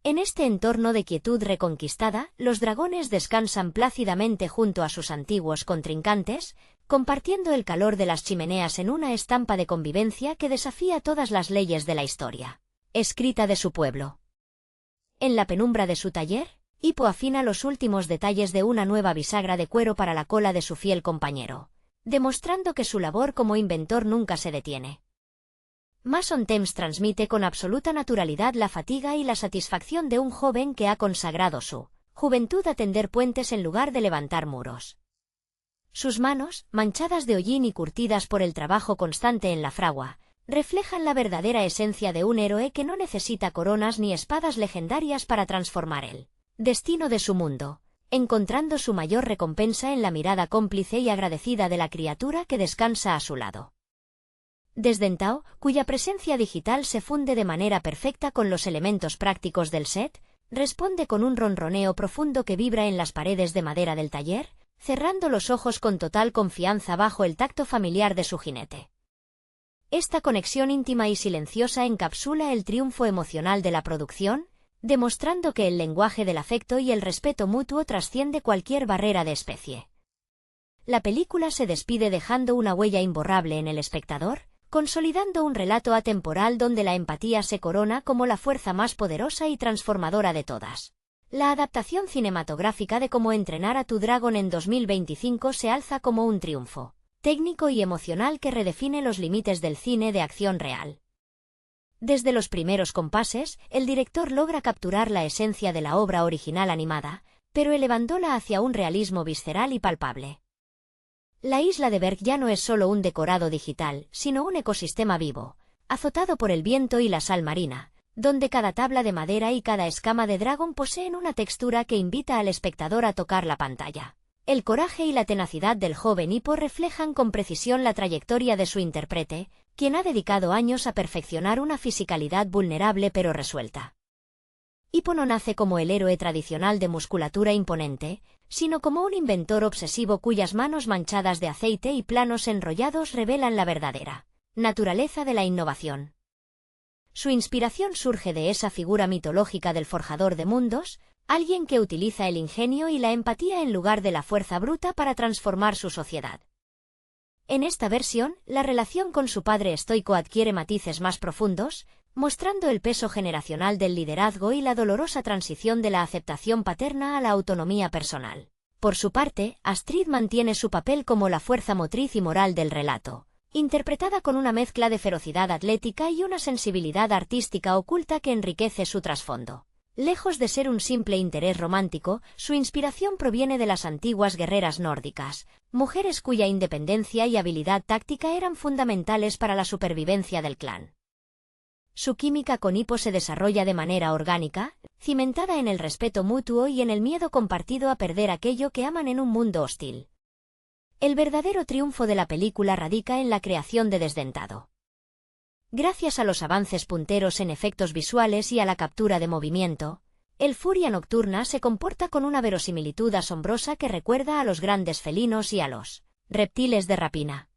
En este entorno de quietud reconquistada, los dragones descansan plácidamente junto a sus antiguos contrincantes, compartiendo el calor de las chimeneas en una estampa de convivencia que desafía todas las leyes de la historia escrita de su pueblo. En la penumbra de su taller, Hippo afina los últimos detalles de una nueva bisagra de cuero para la cola de su fiel compañero, demostrando que su labor como inventor nunca se detiene. Mason Thames transmite con absoluta naturalidad la fatiga y la satisfacción de un joven que ha consagrado su juventud a tender puentes en lugar de levantar muros. Sus manos, manchadas de hollín y curtidas por el trabajo constante en la fragua, reflejan la verdadera esencia de un héroe que no necesita coronas ni espadas legendarias para transformar el destino de su mundo, encontrando su mayor recompensa en la mirada cómplice y agradecida de la criatura que descansa a su lado. Desdentao, cuya presencia digital se funde de manera perfecta con los elementos prácticos del set, responde con un ronroneo profundo que vibra en las paredes de madera del taller, cerrando los ojos con total confianza bajo el tacto familiar de su jinete. Esta conexión íntima y silenciosa encapsula el triunfo emocional de la producción, demostrando que el lenguaje del afecto y el respeto mutuo trasciende cualquier barrera de especie. La película se despide dejando una huella imborrable en el espectador, consolidando un relato atemporal donde la empatía se corona como la fuerza más poderosa y transformadora de todas. La adaptación cinematográfica de Cómo entrenar a tu dragón en 2025 se alza como un triunfo técnico y emocional que redefine los límites del cine de acción real. Desde los primeros compases, el director logra capturar la esencia de la obra original animada, pero elevándola hacia un realismo visceral y palpable. La isla de Berg ya no es solo un decorado digital, sino un ecosistema vivo, azotado por el viento y la sal marina, donde cada tabla de madera y cada escama de dragón poseen una textura que invita al espectador a tocar la pantalla. El coraje y la tenacidad del joven Hippo reflejan con precisión la trayectoria de su intérprete, quien ha dedicado años a perfeccionar una fisicalidad vulnerable pero resuelta. Hippo no nace como el héroe tradicional de musculatura imponente, sino como un inventor obsesivo cuyas manos manchadas de aceite y planos enrollados revelan la verdadera naturaleza de la innovación. Su inspiración surge de esa figura mitológica del forjador de mundos, alguien que utiliza el ingenio y la empatía en lugar de la fuerza bruta para transformar su sociedad. En esta versión, la relación con su padre estoico adquiere matices más profundos, mostrando el peso generacional del liderazgo y la dolorosa transición de la aceptación paterna a la autonomía personal. Por su parte, Astrid mantiene su papel como la fuerza motriz y moral del relato, interpretada con una mezcla de ferocidad atlética y una sensibilidad artística oculta que enriquece su trasfondo. Lejos de ser un simple interés romántico, su inspiración proviene de las antiguas guerreras nórdicas, mujeres cuya independencia y habilidad táctica eran fundamentales para la supervivencia del clan. Su química con Hippo se desarrolla de manera orgánica, cimentada en el respeto mutuo y en el miedo compartido a perder aquello que aman en un mundo hostil. El verdadero triunfo de la película radica en la creación de Desdentado. Gracias a los avances punteros en efectos visuales y a la captura de movimiento, el Furia Nocturna se comporta con una verosimilitud asombrosa que recuerda a los grandes felinos y a los reptiles de rapina.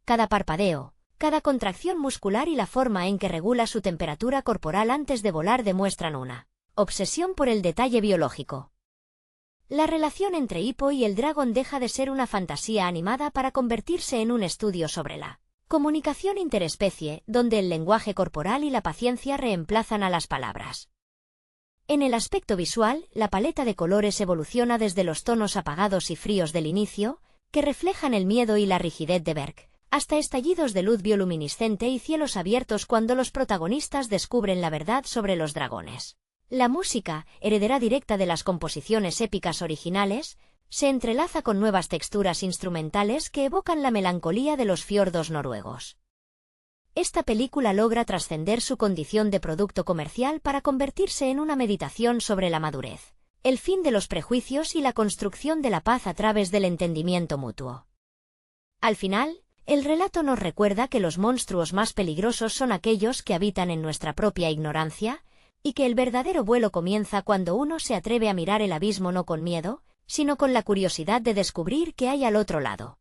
Cada parpadeo, cada contracción muscular y la forma en que regula su temperatura corporal antes de volar demuestran una obsesión por el detalle biológico. La relación entre Hippo y el dragón deja de ser una fantasía animada para convertirse en un estudio sobre la comunicación interespecie, donde el lenguaje corporal y la paciencia reemplazan a las palabras. En el aspecto visual, la paleta de colores evoluciona desde los tonos apagados y fríos del inicio, que reflejan el miedo y la rigidez de Berk, hasta estallidos de luz bioluminiscente y cielos abiertos cuando los protagonistas descubren la verdad sobre los dragones. La música, heredera directa de las composiciones épicas originales, se entrelaza con nuevas texturas instrumentales que evocan la melancolía de los fiordos noruegos. Esta película logra trascender su condición de producto comercial para convertirse en una meditación sobre la madurez, el fin de los prejuicios y la construcción de la paz a través del entendimiento mutuo. Al final, el relato nos recuerda que los monstruos más peligrosos son aquellos que habitan en nuestra propia ignorancia, y que el verdadero vuelo comienza cuando uno se atreve a mirar el abismo no con miedo, sino con la curiosidad de descubrir qué hay al otro lado.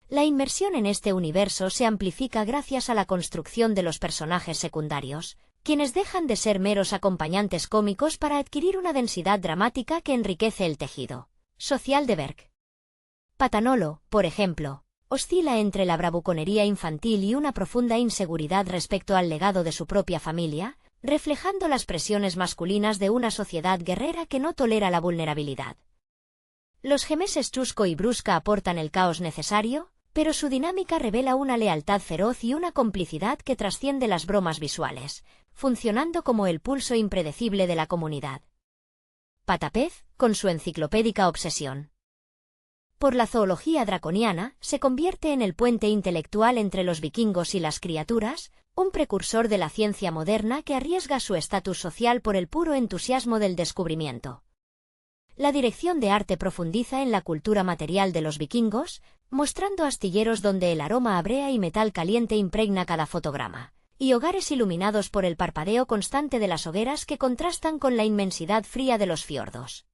La inmersión en este universo se amplifica gracias a la construcción de los personajes secundarios, quienes dejan de ser meros acompañantes cómicos para adquirir una densidad dramática que enriquece el tejido social de Berk. Patanolo, por ejemplo, oscila entre la bravuconería infantil y una profunda inseguridad respecto al legado de su propia familia, reflejando las presiones masculinas de una sociedad guerrera que no tolera la vulnerabilidad. Los gemeses Chusco y Brusca aportan el caos necesario, pero su dinámica revela una lealtad feroz y una complicidad que trasciende las bromas visuales, funcionando como el pulso impredecible de la comunidad. Patapez, con su enciclopédica obsesión por la zoología draconiana, se convierte en el puente intelectual entre los vikingos y las criaturas, un precursor de la ciencia moderna que arriesga su estatus social por el puro entusiasmo del descubrimiento. La dirección de arte profundiza en la cultura material de los vikingos, mostrando astilleros donde el aroma a brea y metal caliente impregna cada fotograma, y hogares iluminados por el parpadeo constante de las hogueras que contrastan con la inmensidad fría de los fiordos.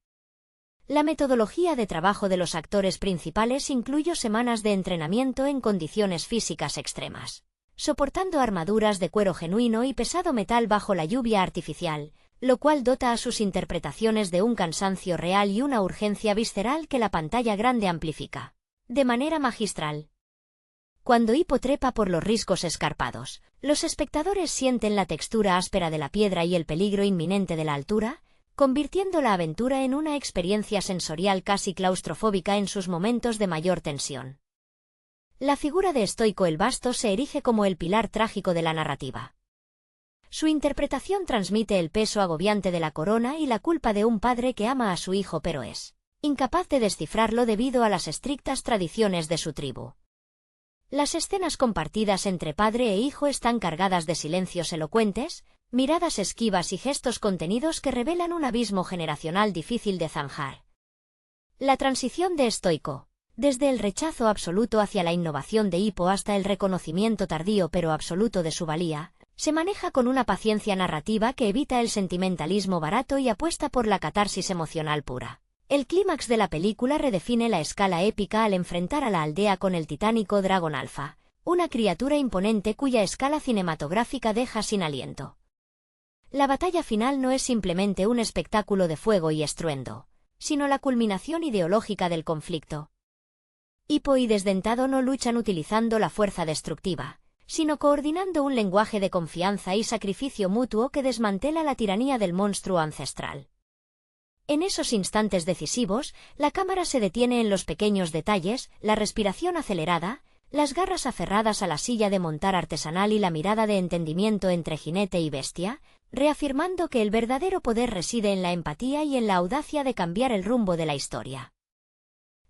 La metodología de trabajo de los actores principales incluye semanas de entrenamiento en condiciones físicas extremas, soportando armaduras de cuero genuino y pesado metal bajo la lluvia artificial, lo cual dota a sus interpretaciones de un cansancio real y una urgencia visceral que la pantalla grande amplifica de manera magistral. Cuando Hippo trepa por los riscos escarpados, los espectadores sienten la textura áspera de la piedra y el peligro inminente de la altura, convirtiendo la aventura en una experiencia sensorial casi claustrofóbica en sus momentos de mayor tensión. La figura de Stoico el Vasto se erige como el pilar trágico de la narrativa. Su interpretación transmite el peso agobiante de la corona y la culpa de un padre que ama a su hijo pero es incapaz de descifrarlo debido a las estrictas tradiciones de su tribu. Las escenas compartidas entre padre e hijo están cargadas de silencios elocuentes, miradas esquivas y gestos contenidos que revelan un abismo generacional difícil de zanjar. La transición de Stoico, desde el rechazo absoluto hacia la innovación de Hippo hasta el reconocimiento tardío pero absoluto de su valía, se maneja con una paciencia narrativa que evita el sentimentalismo barato y apuesta por la catarsis emocional pura. El clímax de la película redefine la escala épica al enfrentar a la aldea con el titánico dragón alfa, una criatura imponente cuya escala cinematográfica deja sin aliento. La batalla final no es simplemente un espectáculo de fuego y estruendo, sino la culminación ideológica del conflicto. Hippo y Desdentado no luchan utilizando la fuerza destructiva, sino coordinando un lenguaje de confianza y sacrificio mutuo que desmantela la tiranía del monstruo ancestral. En esos instantes decisivos, la cámara se detiene en los pequeños detalles, la respiración acelerada, las garras aferradas a la silla de montar artesanal y la mirada de entendimiento entre jinete y bestia, reafirmando que el verdadero poder reside en la empatía y en la audacia de cambiar el rumbo de la historia.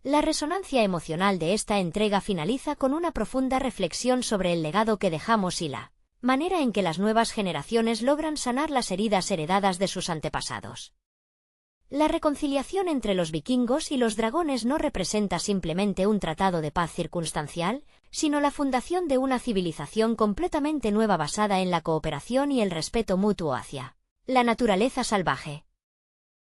La resonancia emocional de esta entrega finaliza con una profunda reflexión sobre el legado que dejamos y la manera en que las nuevas generaciones logran sanar las heridas heredadas de sus antepasados. La reconciliación entre los vikingos y los dragones no representa simplemente un tratado de paz circunstancial, sino la fundación de una civilización completamente nueva basada en la cooperación y el respeto mutuo hacia la naturaleza salvaje.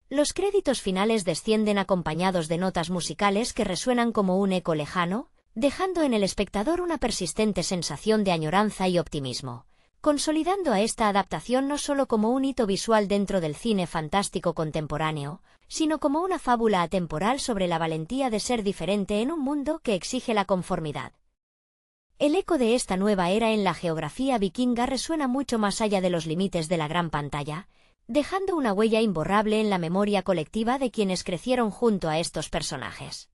Los créditos finales descienden acompañados de notas musicales que resuenan como un eco lejano, dejando en el espectador una persistente sensación de añoranza y optimismo, consolidando a esta adaptación no solo como un hito visual dentro del cine fantástico contemporáneo, sino como una fábula atemporal sobre la valentía de ser diferente en un mundo que exige la conformidad. El eco de esta nueva era en la geografía vikinga resuena mucho más allá de los límites de la gran pantalla, dejando una huella imborrable en la memoria colectiva de quienes crecieron junto a estos personajes.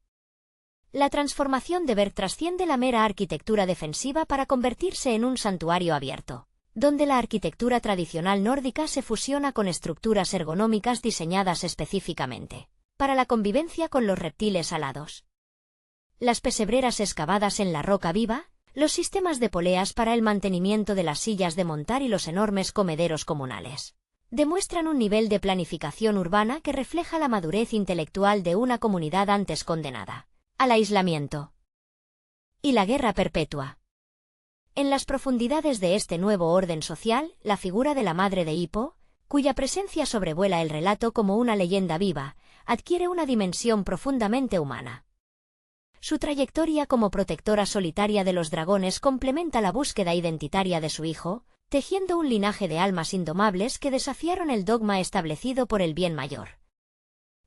La transformación de Berg trasciende la mera arquitectura defensiva para convertirse en un santuario abierto, donde la arquitectura tradicional nórdica se fusiona con estructuras ergonómicas diseñadas específicamente para la convivencia con los reptiles alados. Las pesebreras excavadas en la roca viva, los sistemas de poleas para el mantenimiento de las sillas de montar y los enormes comederos comunales demuestran un nivel de planificación urbana que refleja la madurez intelectual de una comunidad antes condenada al aislamiento y la guerra perpetua. En las profundidades de este nuevo orden social, la figura de la madre de Hippo, cuya presencia sobrevuela el relato como una leyenda viva, adquiere una dimensión profundamente humana. Su trayectoria como protectora solitaria de los dragones complementa la búsqueda identitaria de su hijo, tejiendo un linaje de almas indomables que desafiaron el dogma establecido por el bien mayor.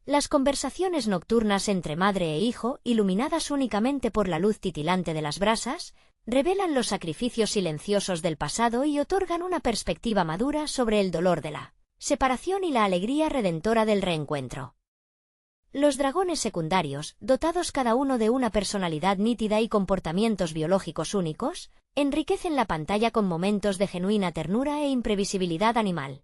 Las conversaciones nocturnas entre madre e hijo, iluminadas únicamente por la luz titilante de las brasas, revelan los sacrificios silenciosos del pasado y otorgan una perspectiva madura sobre el dolor de la separación y la alegría redentora del reencuentro. Los dragones secundarios, dotados cada uno de una personalidad nítida y comportamientos biológicos únicos, enriquecen la pantalla con momentos de genuina ternura e imprevisibilidad animal.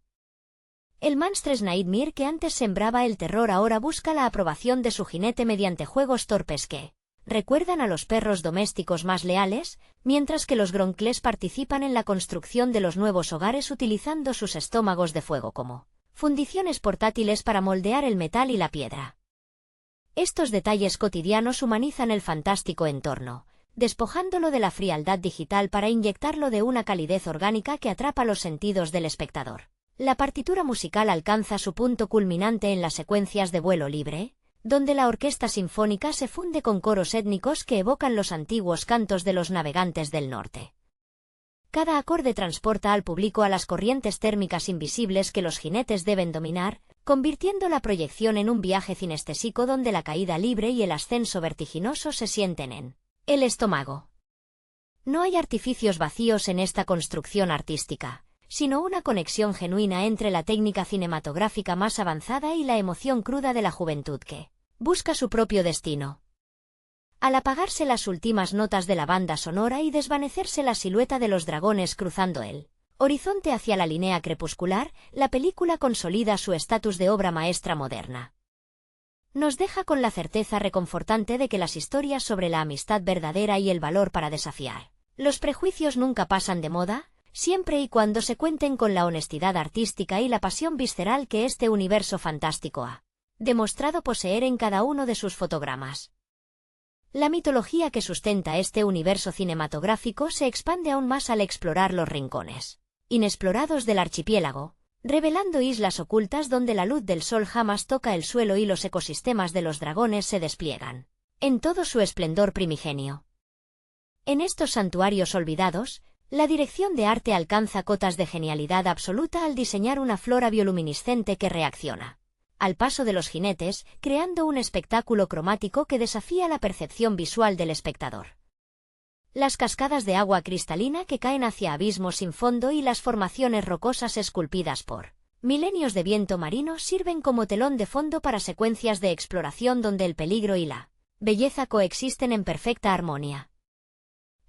El Monsters Nightmare que antes sembraba el terror ahora busca la aprobación de su jinete mediante juegos torpes que recuerdan a los perros domésticos más leales, mientras que los Gronkles participan en la construcción de los nuevos hogares utilizando sus estómagos de fuego como fundiciones portátiles para moldear el metal y la piedra. Estos detalles cotidianos humanizan el fantástico entorno, despojándolo de la frialdad digital para inyectarlo de una calidez orgánica que atrapa los sentidos del espectador. La partitura musical alcanza su punto culminante en las secuencias de vuelo libre, donde la orquesta sinfónica se funde con coros étnicos que evocan los antiguos cantos de los navegantes del norte. Cada acorde transporta al público a las corrientes térmicas invisibles que los jinetes deben dominar, convirtiendo la proyección en un viaje cinestésico donde la caída libre y el ascenso vertiginoso se sienten en el estómago. No hay artificios vacíos en esta construcción artística, sino una conexión genuina entre la técnica cinematográfica más avanzada y la emoción cruda de la juventud que busca su propio destino. Al apagarse las últimas notas de la banda sonora y desvanecerse la silueta de los dragones cruzando el horizonte hacia la línea crepuscular, la película consolida su estatus de obra maestra moderna. Nos deja con la certeza reconfortante de que las historias sobre la amistad verdadera y el valor para desafiar los prejuicios nunca pasan de moda, siempre y cuando se cuenten con la honestidad artística y la pasión visceral que este universo fantástico ha demostrado poseer en cada uno de sus fotogramas. La mitología que sustenta este universo cinematográfico se expande aún más al explorar los rincones inexplorados del archipiélago, revelando islas ocultas donde la luz del sol jamás toca el suelo y los ecosistemas de los dragones se despliegan en todo su esplendor primigenio. En estos santuarios olvidados, la dirección de arte alcanza cotas de genialidad absoluta al diseñar una flora bioluminiscente que reacciona al paso de los jinetes, creando un espectáculo cromático que desafía la percepción visual del espectador. Las cascadas de agua cristalina que caen hacia abismos sin fondo y las formaciones rocosas esculpidas por milenios de viento marino sirven como telón de fondo para secuencias de exploración donde el peligro y la belleza coexisten en perfecta armonía.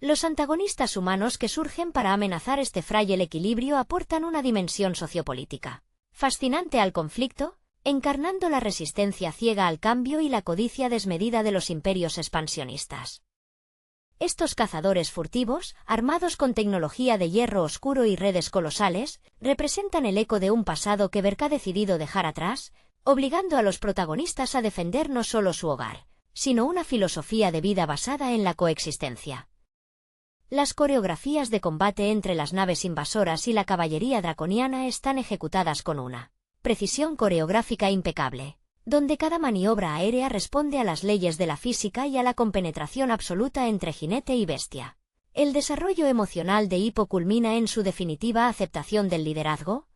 Los antagonistas humanos que surgen para amenazar este frágil equilibrio aportan una dimensión sociopolítica fascinante al conflicto, encarnando la resistencia ciega al cambio y la codicia desmedida de los imperios expansionistas. Estos cazadores furtivos, armados con tecnología de hierro oscuro y redes colosales, representan el eco de un pasado que Berk ha decidido dejar atrás, obligando a los protagonistas a defender no solo su hogar, sino una filosofía de vida basada en la coexistencia. Las coreografías de combate entre las naves invasoras y la caballería draconiana están ejecutadas con una precisión coreográfica impecable, donde cada maniobra aérea responde a las leyes de la física y a la compenetración absoluta entre jinete y bestia. El desarrollo emocional de Hippo culmina en su definitiva aceptación del liderazgo,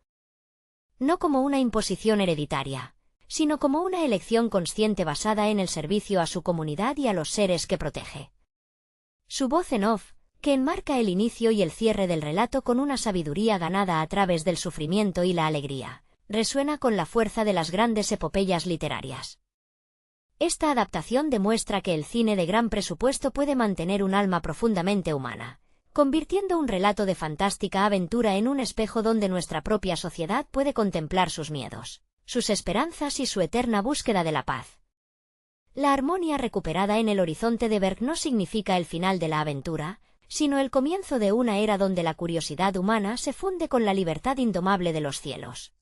no como una imposición hereditaria, sino como una elección consciente basada en el servicio a su comunidad y a los seres que protege. Su voz en off, que enmarca el inicio y el cierre del relato con una sabiduría ganada a través del sufrimiento y la alegría, resuena con la fuerza de las grandes epopeyas literarias. Esta adaptación demuestra que el cine de gran presupuesto puede mantener un alma profundamente humana, convirtiendo un relato de fantástica aventura en un espejo donde nuestra propia sociedad puede contemplar sus miedos, sus esperanzas y su eterna búsqueda de la paz. La armonía recuperada en el horizonte de Berk no significa el final de la aventura, sino el comienzo de una era donde la curiosidad humana se funde con la libertad indomable de los cielos.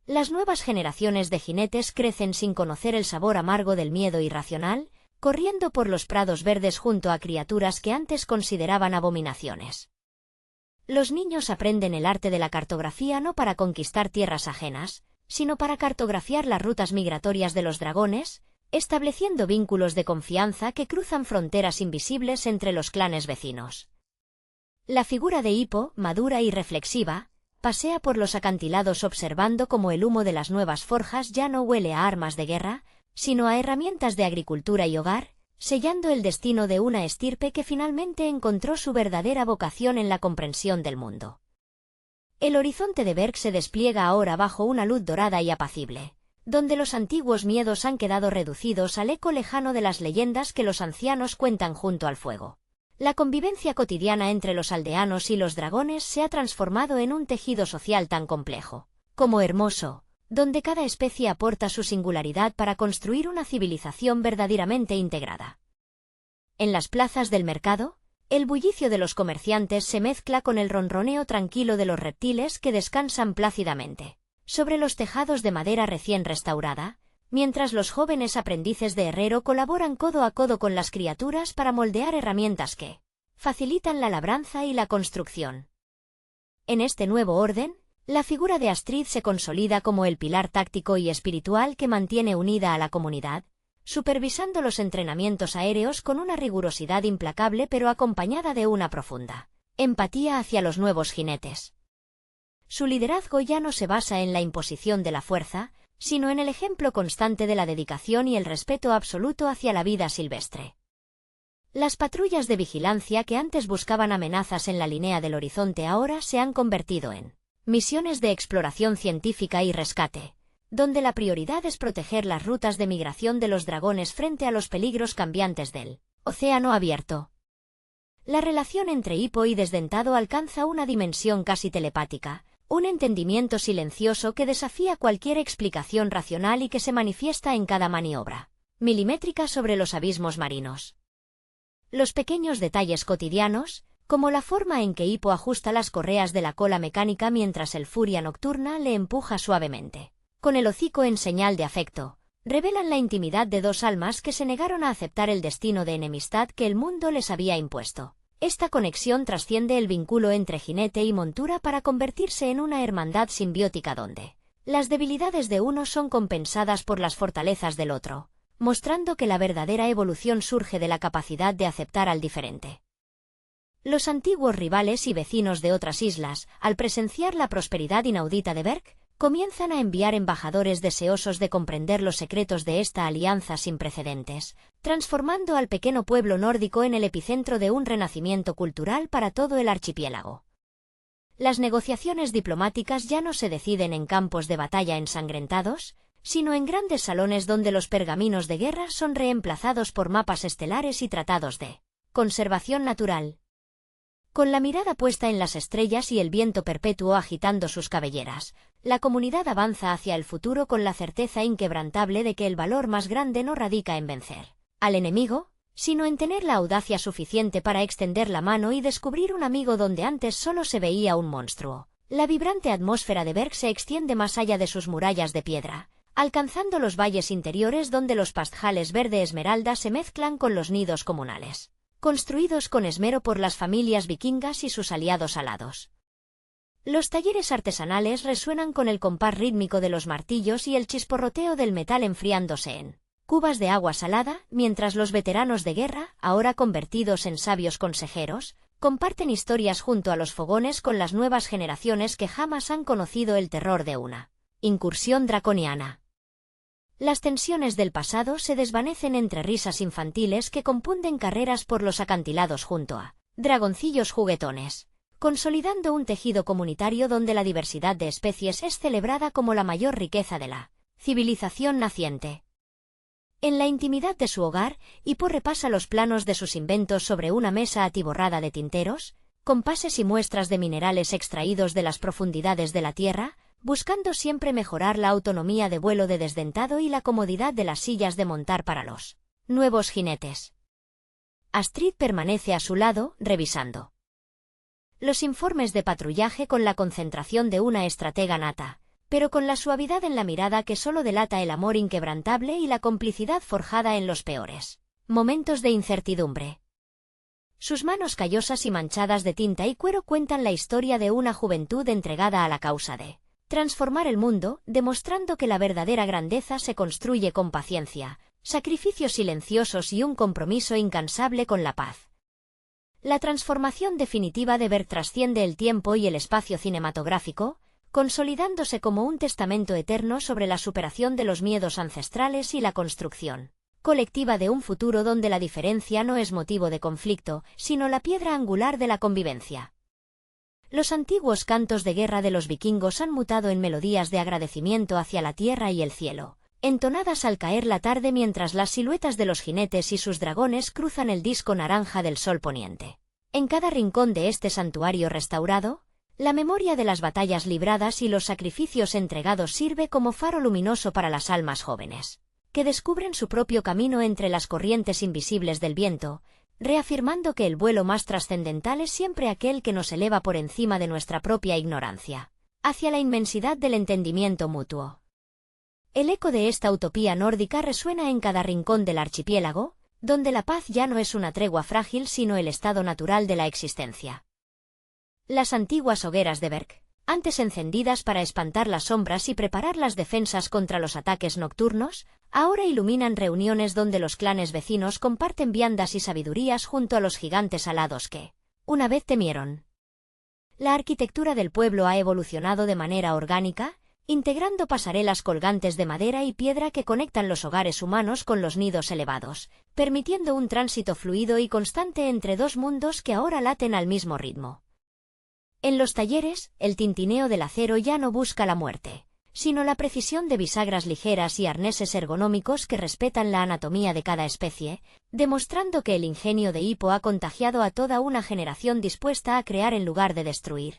Las nuevas generaciones de jinetes crecen sin conocer el sabor amargo del miedo irracional, corriendo por los prados verdes junto a criaturas que antes consideraban abominaciones. Los niños aprenden el arte de la cartografía no para conquistar tierras ajenas, sino para cartografiar las rutas migratorias de los dragones, estableciendo vínculos de confianza que cruzan fronteras invisibles entre los clanes vecinos. La figura de Hippo, madura y reflexiva, pasea por los acantilados observando cómo el humo de las nuevas forjas ya no huele a armas de guerra, sino a herramientas de agricultura y hogar, sellando el destino de una estirpe que finalmente encontró su verdadera vocación en la comprensión del mundo. El horizonte de Berk se despliega ahora bajo una luz dorada y apacible, donde los antiguos miedos han quedado reducidos al eco lejano de las leyendas que los ancianos cuentan junto al fuego. La convivencia cotidiana entre los aldeanos y los dragones se ha transformado en un tejido social tan complejo como hermoso, donde cada especie aporta su singularidad para construir una civilización verdaderamente integrada. En las plazas del mercado, el bullicio de los comerciantes se mezcla con el ronroneo tranquilo de los reptiles que descansan plácidamente sobre los tejados de madera recién restaurada, mientras los jóvenes aprendices de herrero colaboran codo a codo con las criaturas para moldear herramientas que facilitan la labranza y la construcción. En este nuevo orden, la figura de Astrid se consolida como el pilar táctico y espiritual que mantiene unida a la comunidad, supervisando los entrenamientos aéreos con una rigurosidad implacable pero acompañada de una profunda empatía hacia los nuevos jinetes. Su liderazgo ya no se basa en la imposición de la fuerza, sino en el ejemplo constante de la dedicación y el respeto absoluto hacia la vida silvestre. Las patrullas de vigilancia que antes buscaban amenazas en la línea del horizonte ahora se han convertido en misiones de exploración científica y rescate, donde la prioridad es proteger las rutas de migración de los dragones frente a los peligros cambiantes del océano abierto. La relación entre Hippo y Desdentado alcanza una dimensión casi telepática, un entendimiento silencioso que desafía cualquier explicación racional y que se manifiesta en cada maniobra milimétrica sobre los abismos marinos. Los pequeños detalles cotidianos, como la forma en que Hippo ajusta las correas de la cola mecánica mientras el Furia Nocturna le empuja suavemente con el hocico en señal de afecto, revelan la intimidad de dos almas que se negaron a aceptar el destino de enemistad que el mundo les había impuesto. Esta conexión trasciende el vínculo entre jinete y montura para convertirse en una hermandad simbiótica donde las debilidades de uno son compensadas por las fortalezas del otro, mostrando que la verdadera evolución surge de la capacidad de aceptar al diferente. Los antiguos rivales y vecinos de otras islas, al presenciar la prosperidad inaudita de Berk, comienzan a enviar embajadores deseosos de comprender los secretos de esta alianza sin precedentes, transformando al pequeño pueblo nórdico en el epicentro de un renacimiento cultural para todo el archipiélago. Las negociaciones diplomáticas ya no se deciden en campos de batalla ensangrentados, sino en grandes salones donde los pergaminos de guerra son reemplazados por mapas estelares y tratados de conservación natural. Con la mirada puesta en las estrellas y el viento perpetuo agitando sus cabelleras, la comunidad avanza hacia el futuro con la certeza inquebrantable de que el valor más grande no radica en vencer al enemigo, sino en tener la audacia suficiente para extender la mano y descubrir un amigo donde antes solo se veía un monstruo. La vibrante atmósfera de Berg se extiende más allá de sus murallas de piedra, alcanzando los valles interiores donde los pastizales verde esmeralda se mezclan con los nidos comunales, construidos con esmero por las familias vikingas y sus aliados alados. Los talleres artesanales resuenan con el compás rítmico de los martillos y el chisporroteo del metal enfriándose en cubas de agua salada, mientras los veteranos de guerra, ahora convertidos en sabios consejeros, comparten historias junto a los fogones con las nuevas generaciones que jamás han conocido el terror de una incursión draconiana. Las tensiones del pasado se desvanecen entre risas infantiles que confunden carreras por los acantilados junto a dragoncillos juguetones, consolidando un tejido comunitario donde la diversidad de especies es celebrada como la mayor riqueza de la civilización naciente. En la intimidad de su hogar, Hippo repasa los planos de sus inventos sobre una mesa atiborrada de tinteros, compases y muestras de minerales extraídos de las profundidades de la tierra, buscando siempre mejorar la autonomía de vuelo de desdentado y la comodidad de las sillas de montar para los nuevos jinetes. Astrid permanece a su lado, revisando los informes de patrullaje con la concentración de una estratega nata, pero con la suavidad en la mirada que solo delata el amor inquebrantable y la complicidad forjada en los peores momentos de incertidumbre. Sus manos callosas y manchadas de tinta y cuero cuentan la historia de una juventud entregada a la causa de transformar el mundo, demostrando que la verdadera grandeza se construye con paciencia, sacrificios silenciosos y un compromiso incansable con la paz. La transformación definitiva de Berg trasciende el tiempo y el espacio cinematográfico, consolidándose como un testamento eterno sobre la superación de los miedos ancestrales y la construcción colectiva de un futuro donde la diferencia no es motivo de conflicto, sino la piedra angular de la convivencia. Los antiguos cantos de guerra de los vikingos han mutado en melodías de agradecimiento hacia la tierra y el cielo, entonadas al caer la tarde mientras las siluetas de los jinetes y sus dragones cruzan el disco naranja del sol poniente. En cada rincón de este santuario restaurado, la memoria de las batallas libradas y los sacrificios entregados sirve como faro luminoso para las almas jóvenes, que descubren su propio camino entre las corrientes invisibles del viento, reafirmando que el vuelo más trascendental es siempre aquel que nos eleva por encima de nuestra propia ignorancia, hacia la inmensidad del entendimiento mutuo. El eco de esta utopía nórdica resuena en cada rincón del archipiélago, donde la paz ya no es una tregua frágil sino el estado natural de la existencia. Las antiguas hogueras de Berg, antes encendidas para espantar las sombras y preparar las defensas contra los ataques nocturnos, ahora iluminan reuniones donde los clanes vecinos comparten viandas y sabidurías junto a los gigantes alados que una vez temieron. La arquitectura del pueblo ha evolucionado de manera orgánica, integrando pasarelas colgantes de madera y piedra que conectan los hogares humanos con los nidos elevados, permitiendo un tránsito fluido y constante entre dos mundos que ahora laten al mismo ritmo. En los talleres, el tintineo del acero ya no busca la muerte, sino la precisión de bisagras ligeras y arneses ergonómicos que respetan la anatomía de cada especie, demostrando que el ingenio de Hippo ha contagiado a toda una generación dispuesta a crear en lugar de destruir.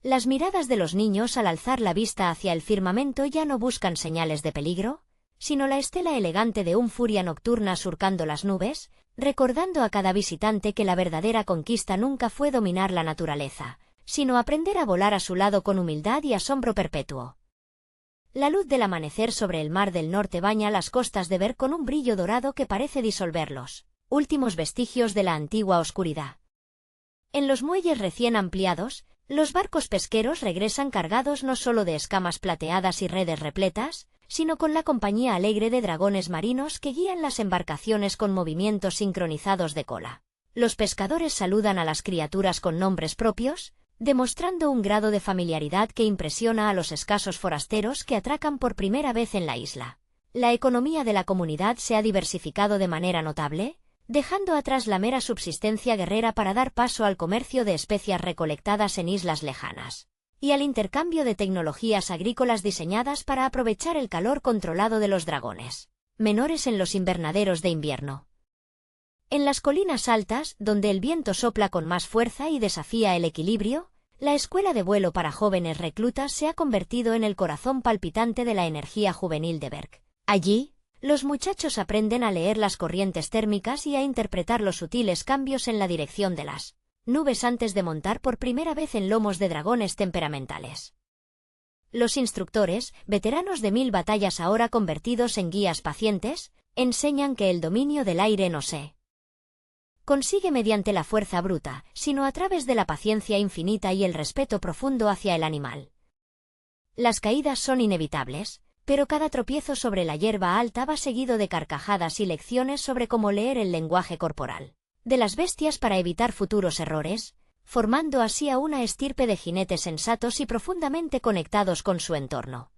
Las miradas de los niños al alzar la vista hacia el firmamento ya no buscan señales de peligro, sino la estela elegante de un furia nocturna surcando las nubes, recordando a cada visitante que la verdadera conquista nunca fue dominar la naturaleza, sino aprender a volar a su lado con humildad y asombro perpetuo. La luz del amanecer sobre el mar del norte baña las costas de Berg con un brillo dorado que parece disolver los últimos vestigios de la antigua oscuridad. En los muelles recién ampliados, los barcos pesqueros regresan cargados no solo de escamas plateadas y redes repletas, sino con la compañía alegre de dragones marinos que guían las embarcaciones con movimientos sincronizados de cola. Los pescadores saludan a las criaturas con nombres propios, demostrando un grado de familiaridad que impresiona a los escasos forasteros que atracan por primera vez en la isla. La economía de la comunidad se ha diversificado de manera notable, dejando atrás la mera subsistencia guerrera para dar paso al comercio de especias recolectadas en islas lejanas y al intercambio de tecnologías agrícolas diseñadas para aprovechar el calor controlado de los dragones menores en los invernaderos de invierno. En las colinas altas, donde el viento sopla con más fuerza y desafía el equilibrio, la escuela de vuelo para jóvenes reclutas se ha convertido en el corazón palpitante de la energía juvenil de Berg. Allí, Los muchachos aprenden a leer las corrientes térmicas y a interpretar los sutiles cambios en la dirección de las nubes antes de montar por primera vez en lomos de dragones temperamentales. Los instructores, veteranos de 1000 batallas ahora convertidos en guías pacientes, enseñan que el dominio del aire no se consigue mediante la fuerza bruta, sino a través de la paciencia infinita y el respeto profundo hacia el animal. Las caídas son inevitables, pero cada tropiezo sobre la hierba alta va seguido de carcajadas y lecciones sobre cómo leer el lenguaje corporal de las bestias para evitar futuros errores, formando así a una estirpe de jinetes sensatos y profundamente conectados con su entorno.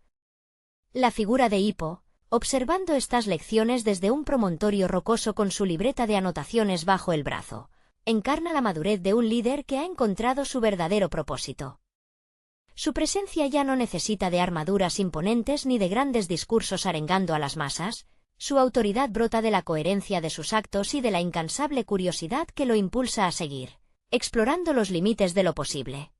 La figura de Hippo, observando estas lecciones desde un promontorio rocoso con su libreta de anotaciones bajo el brazo, encarna la madurez de un líder que ha encontrado su verdadero propósito. Su presencia ya no necesita de armaduras imponentes ni de grandes discursos arengando a las masas, su autoridad brota de la coherencia de sus actos y de la incansable curiosidad que lo impulsa a seguir, explorando los límites de lo posible.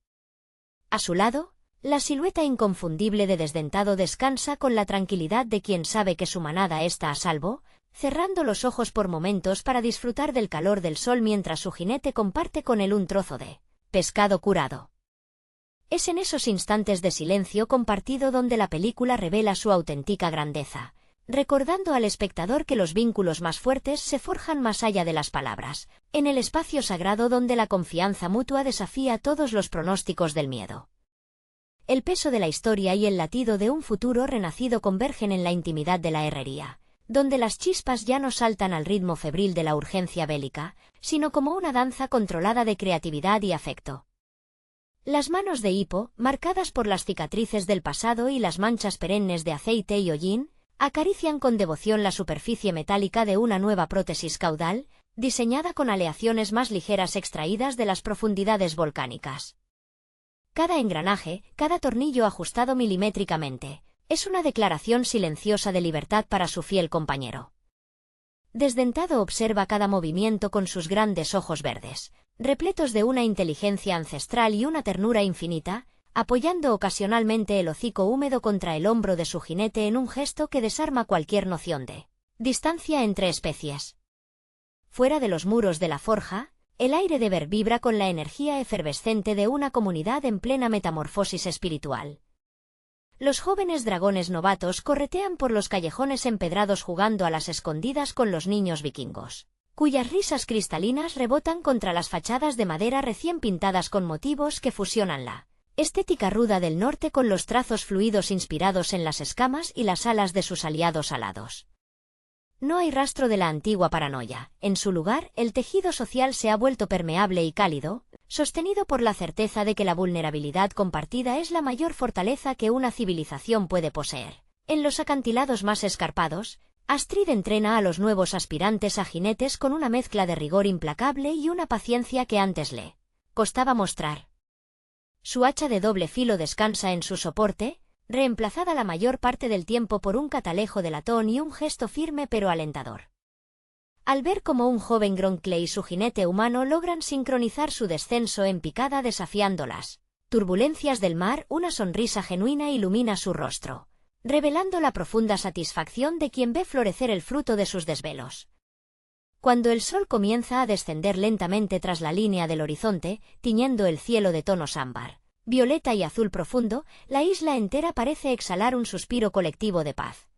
A su lado, la silueta inconfundible de Desdentado descansa con la tranquilidad de quien sabe que su manada está a salvo, cerrando los ojos por momentos para disfrutar del calor del sol mientras su jinete comparte con él un trozo de pescado curado. Es en esos instantes de silencio compartido donde la película revela su auténtica grandeza, recordando al espectador que los vínculos más fuertes se forjan más allá de las palabras, en el espacio sagrado donde la confianza mutua desafía todos los pronósticos del miedo. El peso de la historia y el latido de un futuro renacido convergen en la intimidad de la herrería, donde las chispas ya no saltan al ritmo febril de la urgencia bélica, sino como una danza controlada de creatividad y afecto. Las manos de Hippo, marcadas por las cicatrices del pasado y las manchas perennes de aceite y hollín, acarician con devoción la superficie metálica de una nueva prótesis caudal, diseñada con aleaciones más ligeras extraídas de las profundidades volcánicas. Cada engranaje, cada tornillo ajustado milimétricamente, es una declaración silenciosa de libertad para su fiel compañero. Desdentado observa cada movimiento con sus grandes ojos verdes, repletos de una inteligencia ancestral y una ternura infinita, apoyando ocasionalmente el hocico húmedo contra el hombro de su jinete en un gesto que desarma cualquier noción de distancia entre especies. Fuera de los muros de la forja, el aire de Ver vibra con la energía efervescente de una comunidad en plena metamorfosis espiritual. Los jóvenes dragones novatos corretean por los callejones empedrados jugando a las escondidas con los niños vikingos, cuyas risas cristalinas rebotan contra las fachadas de madera recién pintadas con motivos que fusionan la estética ruda del norte con los trazos fluidos inspirados en las escamas y las alas de sus aliados alados. No hay rastro de la antigua paranoia, en su lugar el tejido social se ha vuelto permeable y cálido, sostenido por la certeza de que la vulnerabilidad compartida es la mayor fortaleza que una civilización puede poseer. En los acantilados más escarpados, Astrid entrena a los nuevos aspirantes a jinetes con una mezcla de rigor implacable y una paciencia que antes le costaba mostrar. Su hacha de doble filo descansa en su soporte, reemplazada la mayor parte del tiempo por un catalejo de latón y un gesto firme pero alentador. Al ver cómo un joven Gronkle y su jinete humano logran sincronizar su descenso en picada desafiando las turbulencias del mar, una sonrisa genuina ilumina su rostro, revelando la profunda satisfacción de quien ve florecer el fruto de sus desvelos. Cuando el sol comienza a descender lentamente tras la línea del horizonte, tiñendo el cielo de tonos ámbar, violeta y azul profundo, la isla entera parece exhalar un suspiro colectivo de paz.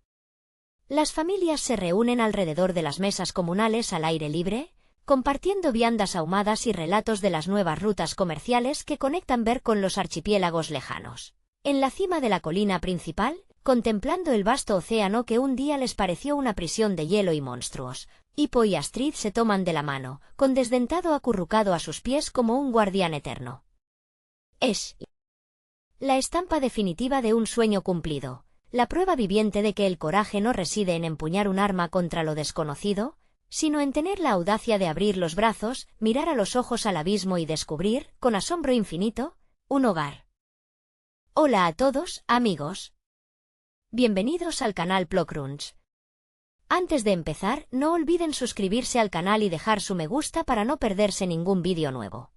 Las familias se reúnen alrededor de las mesas comunales al aire libre, compartiendo viandas ahumadas y relatos de las nuevas rutas comerciales que conectan Ver con los archipiélagos lejanos. En la cima de la colina principal, contemplando el vasto océano que un día les pareció una prisión de hielo y monstruos, Hippo y Astrid se toman de la mano, con Desdentado acurrucado a sus pies como un guardián eterno. Es la estampa definitiva de un sueño cumplido, la prueba viviente de que el coraje no reside en empuñar un arma contra lo desconocido, sino en tener la audacia de abrir los brazos, mirar a los ojos al abismo y descubrir, con asombro infinito, un hogar. Hola a todos, amigos. Bienvenidos al canal Plokrunch. Antes de empezar, no olviden suscribirse al canal y dejar su me gusta para no perderse ningún vídeo nuevo.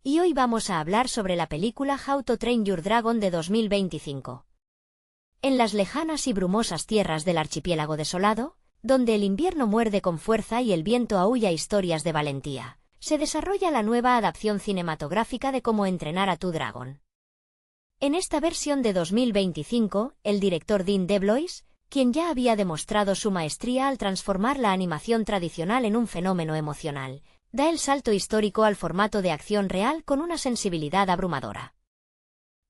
Y hoy vamos a hablar sobre la película How to Train Your Dragon de 2025. En las lejanas y brumosas tierras del archipiélago desolado, donde el invierno muerde con fuerza y el viento aúlla historias de valentía, se desarrolla la nueva adaptación cinematográfica de Cómo entrenar a tu dragón. En esta versión de 2025, el director Dean DeBlois, quien ya había demostrado su maestría al transformar la animación tradicional en un fenómeno emocional, da el salto histórico al formato de acción real con una sensibilidad abrumadora.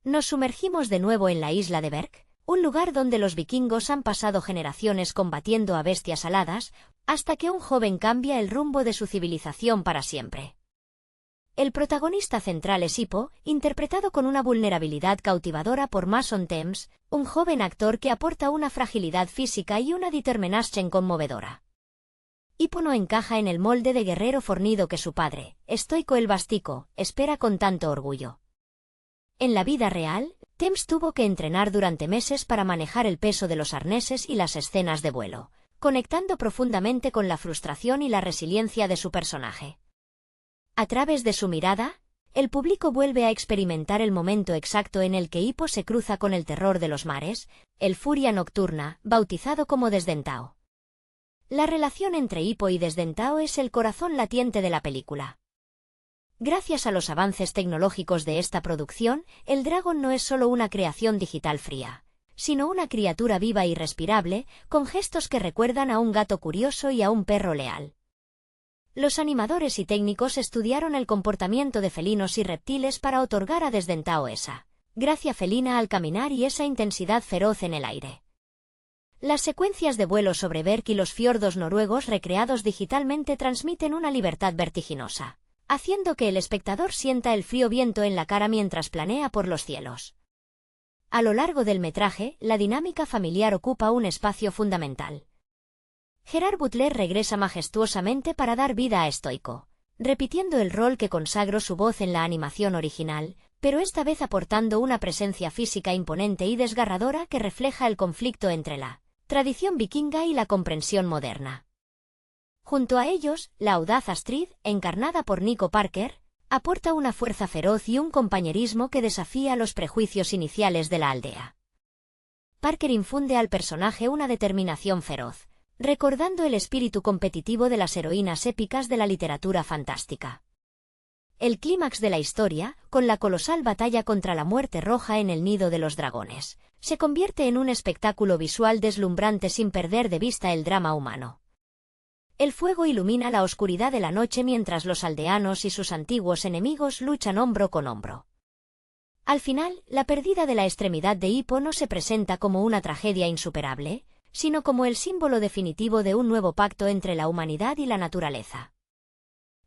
Nos sumergimos de nuevo en la isla de Berk, un lugar donde los vikingos han pasado generaciones combatiendo a bestias aladas, hasta que un joven cambia el rumbo de su civilización para siempre. El protagonista central es Hippo, interpretado con una vulnerabilidad cautivadora por Mason Thames, un joven actor que aporta una fragilidad física y una determinación conmovedora. Hippo no encaja en el molde de guerrero fornido que su padre, estoico el Bastico, espera con tanto orgullo. En la vida real, Thames tuvo que entrenar durante meses para manejar el peso de los arneses y las escenas de vuelo, conectando profundamente con la frustración y la resiliencia de su personaje. A través de su mirada, el público vuelve a experimentar el momento exacto en el que Hippo se cruza con el terror de los mares, el Furia Nocturna, bautizado como Desdentao. La relación entre Hippo y Desdentao es el corazón latiente de la película. Gracias a los avances tecnológicos de esta producción, el dragón no es solo una creación digital fría, sino una criatura viva y respirable, con gestos que recuerdan a un gato curioso y a un perro leal. Los animadores y técnicos estudiaron el comportamiento de felinos y reptiles para otorgar a Desdentao esa gracia felina al caminar y esa intensidad feroz en el aire. Las secuencias de vuelo sobre Berk y los fiordos noruegos recreados digitalmente transmiten una libertad vertiginosa, haciendo que el espectador sienta el frío viento en la cara mientras planea por los cielos. A lo largo del metraje, la dinámica familiar ocupa un espacio fundamental. Gerard Butler regresa majestuosamente para dar vida a Stoico, repitiendo el rol que consagró su voz en la animación original, pero esta vez aportando una presencia física imponente y desgarradora que refleja el conflicto entre la tradición vikinga y la comprensión moderna. Junto a ellos, la audaz Astrid, encarnada por Nico Parker, aporta una fuerza feroz y un compañerismo que desafía los prejuicios iniciales de la aldea. Parker infunde al personaje una determinación feroz, recordando el espíritu competitivo de las heroínas épicas de la literatura fantástica. El clímax de la historia, con la colosal batalla contra la Muerte Roja en el Nido de los Dragones, se convierte en un espectáculo visual deslumbrante sin perder de vista el drama humano. El fuego ilumina la oscuridad de la noche mientras los aldeanos y sus antiguos enemigos luchan hombro con hombro. Al final, la pérdida de la extremidad de Hippo no se presenta como una tragedia insuperable, sino como el símbolo definitivo de un nuevo pacto entre la humanidad y la naturaleza.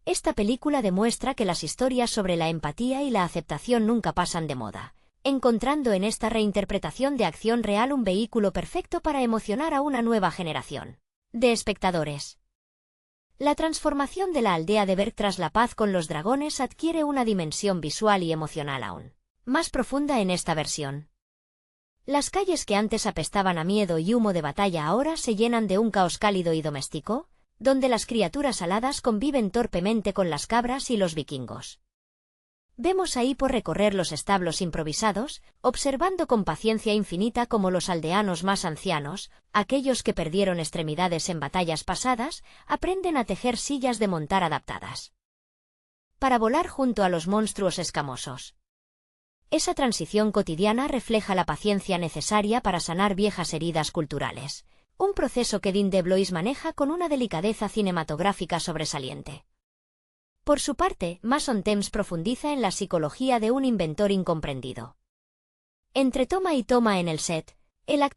Esta película demuestra que las historias sobre la empatía y la aceptación nunca pasan de moda, encontrando en esta reinterpretación de acción real un vehículo perfecto para emocionar a una nueva generación de espectadores. La transformación de la aldea de Berk tras la paz con los dragones adquiere una dimensión visual y emocional aún más profunda en esta versión. Las calles que antes apestaban a miedo y humo de batalla ahora se llenan de un caos cálido y doméstico, donde las criaturas aladas conviven torpemente con las cabras y los vikingos. Vemos a Hippo recorrer los establos improvisados, observando con paciencia infinita cómo los aldeanos más ancianos, aquellos que perdieron extremidades en batallas pasadas, aprenden a tejer sillas de montar adaptadas para volar junto a los monstruos escamosos. Esa transición cotidiana refleja la paciencia necesaria para sanar viejas heridas culturales, un proceso que Dean DeBlois maneja con una delicadeza cinematográfica sobresaliente. Por su parte, Mason Thames profundiza en la psicología de un inventor incomprendido. Entre toma y toma en el set, el actor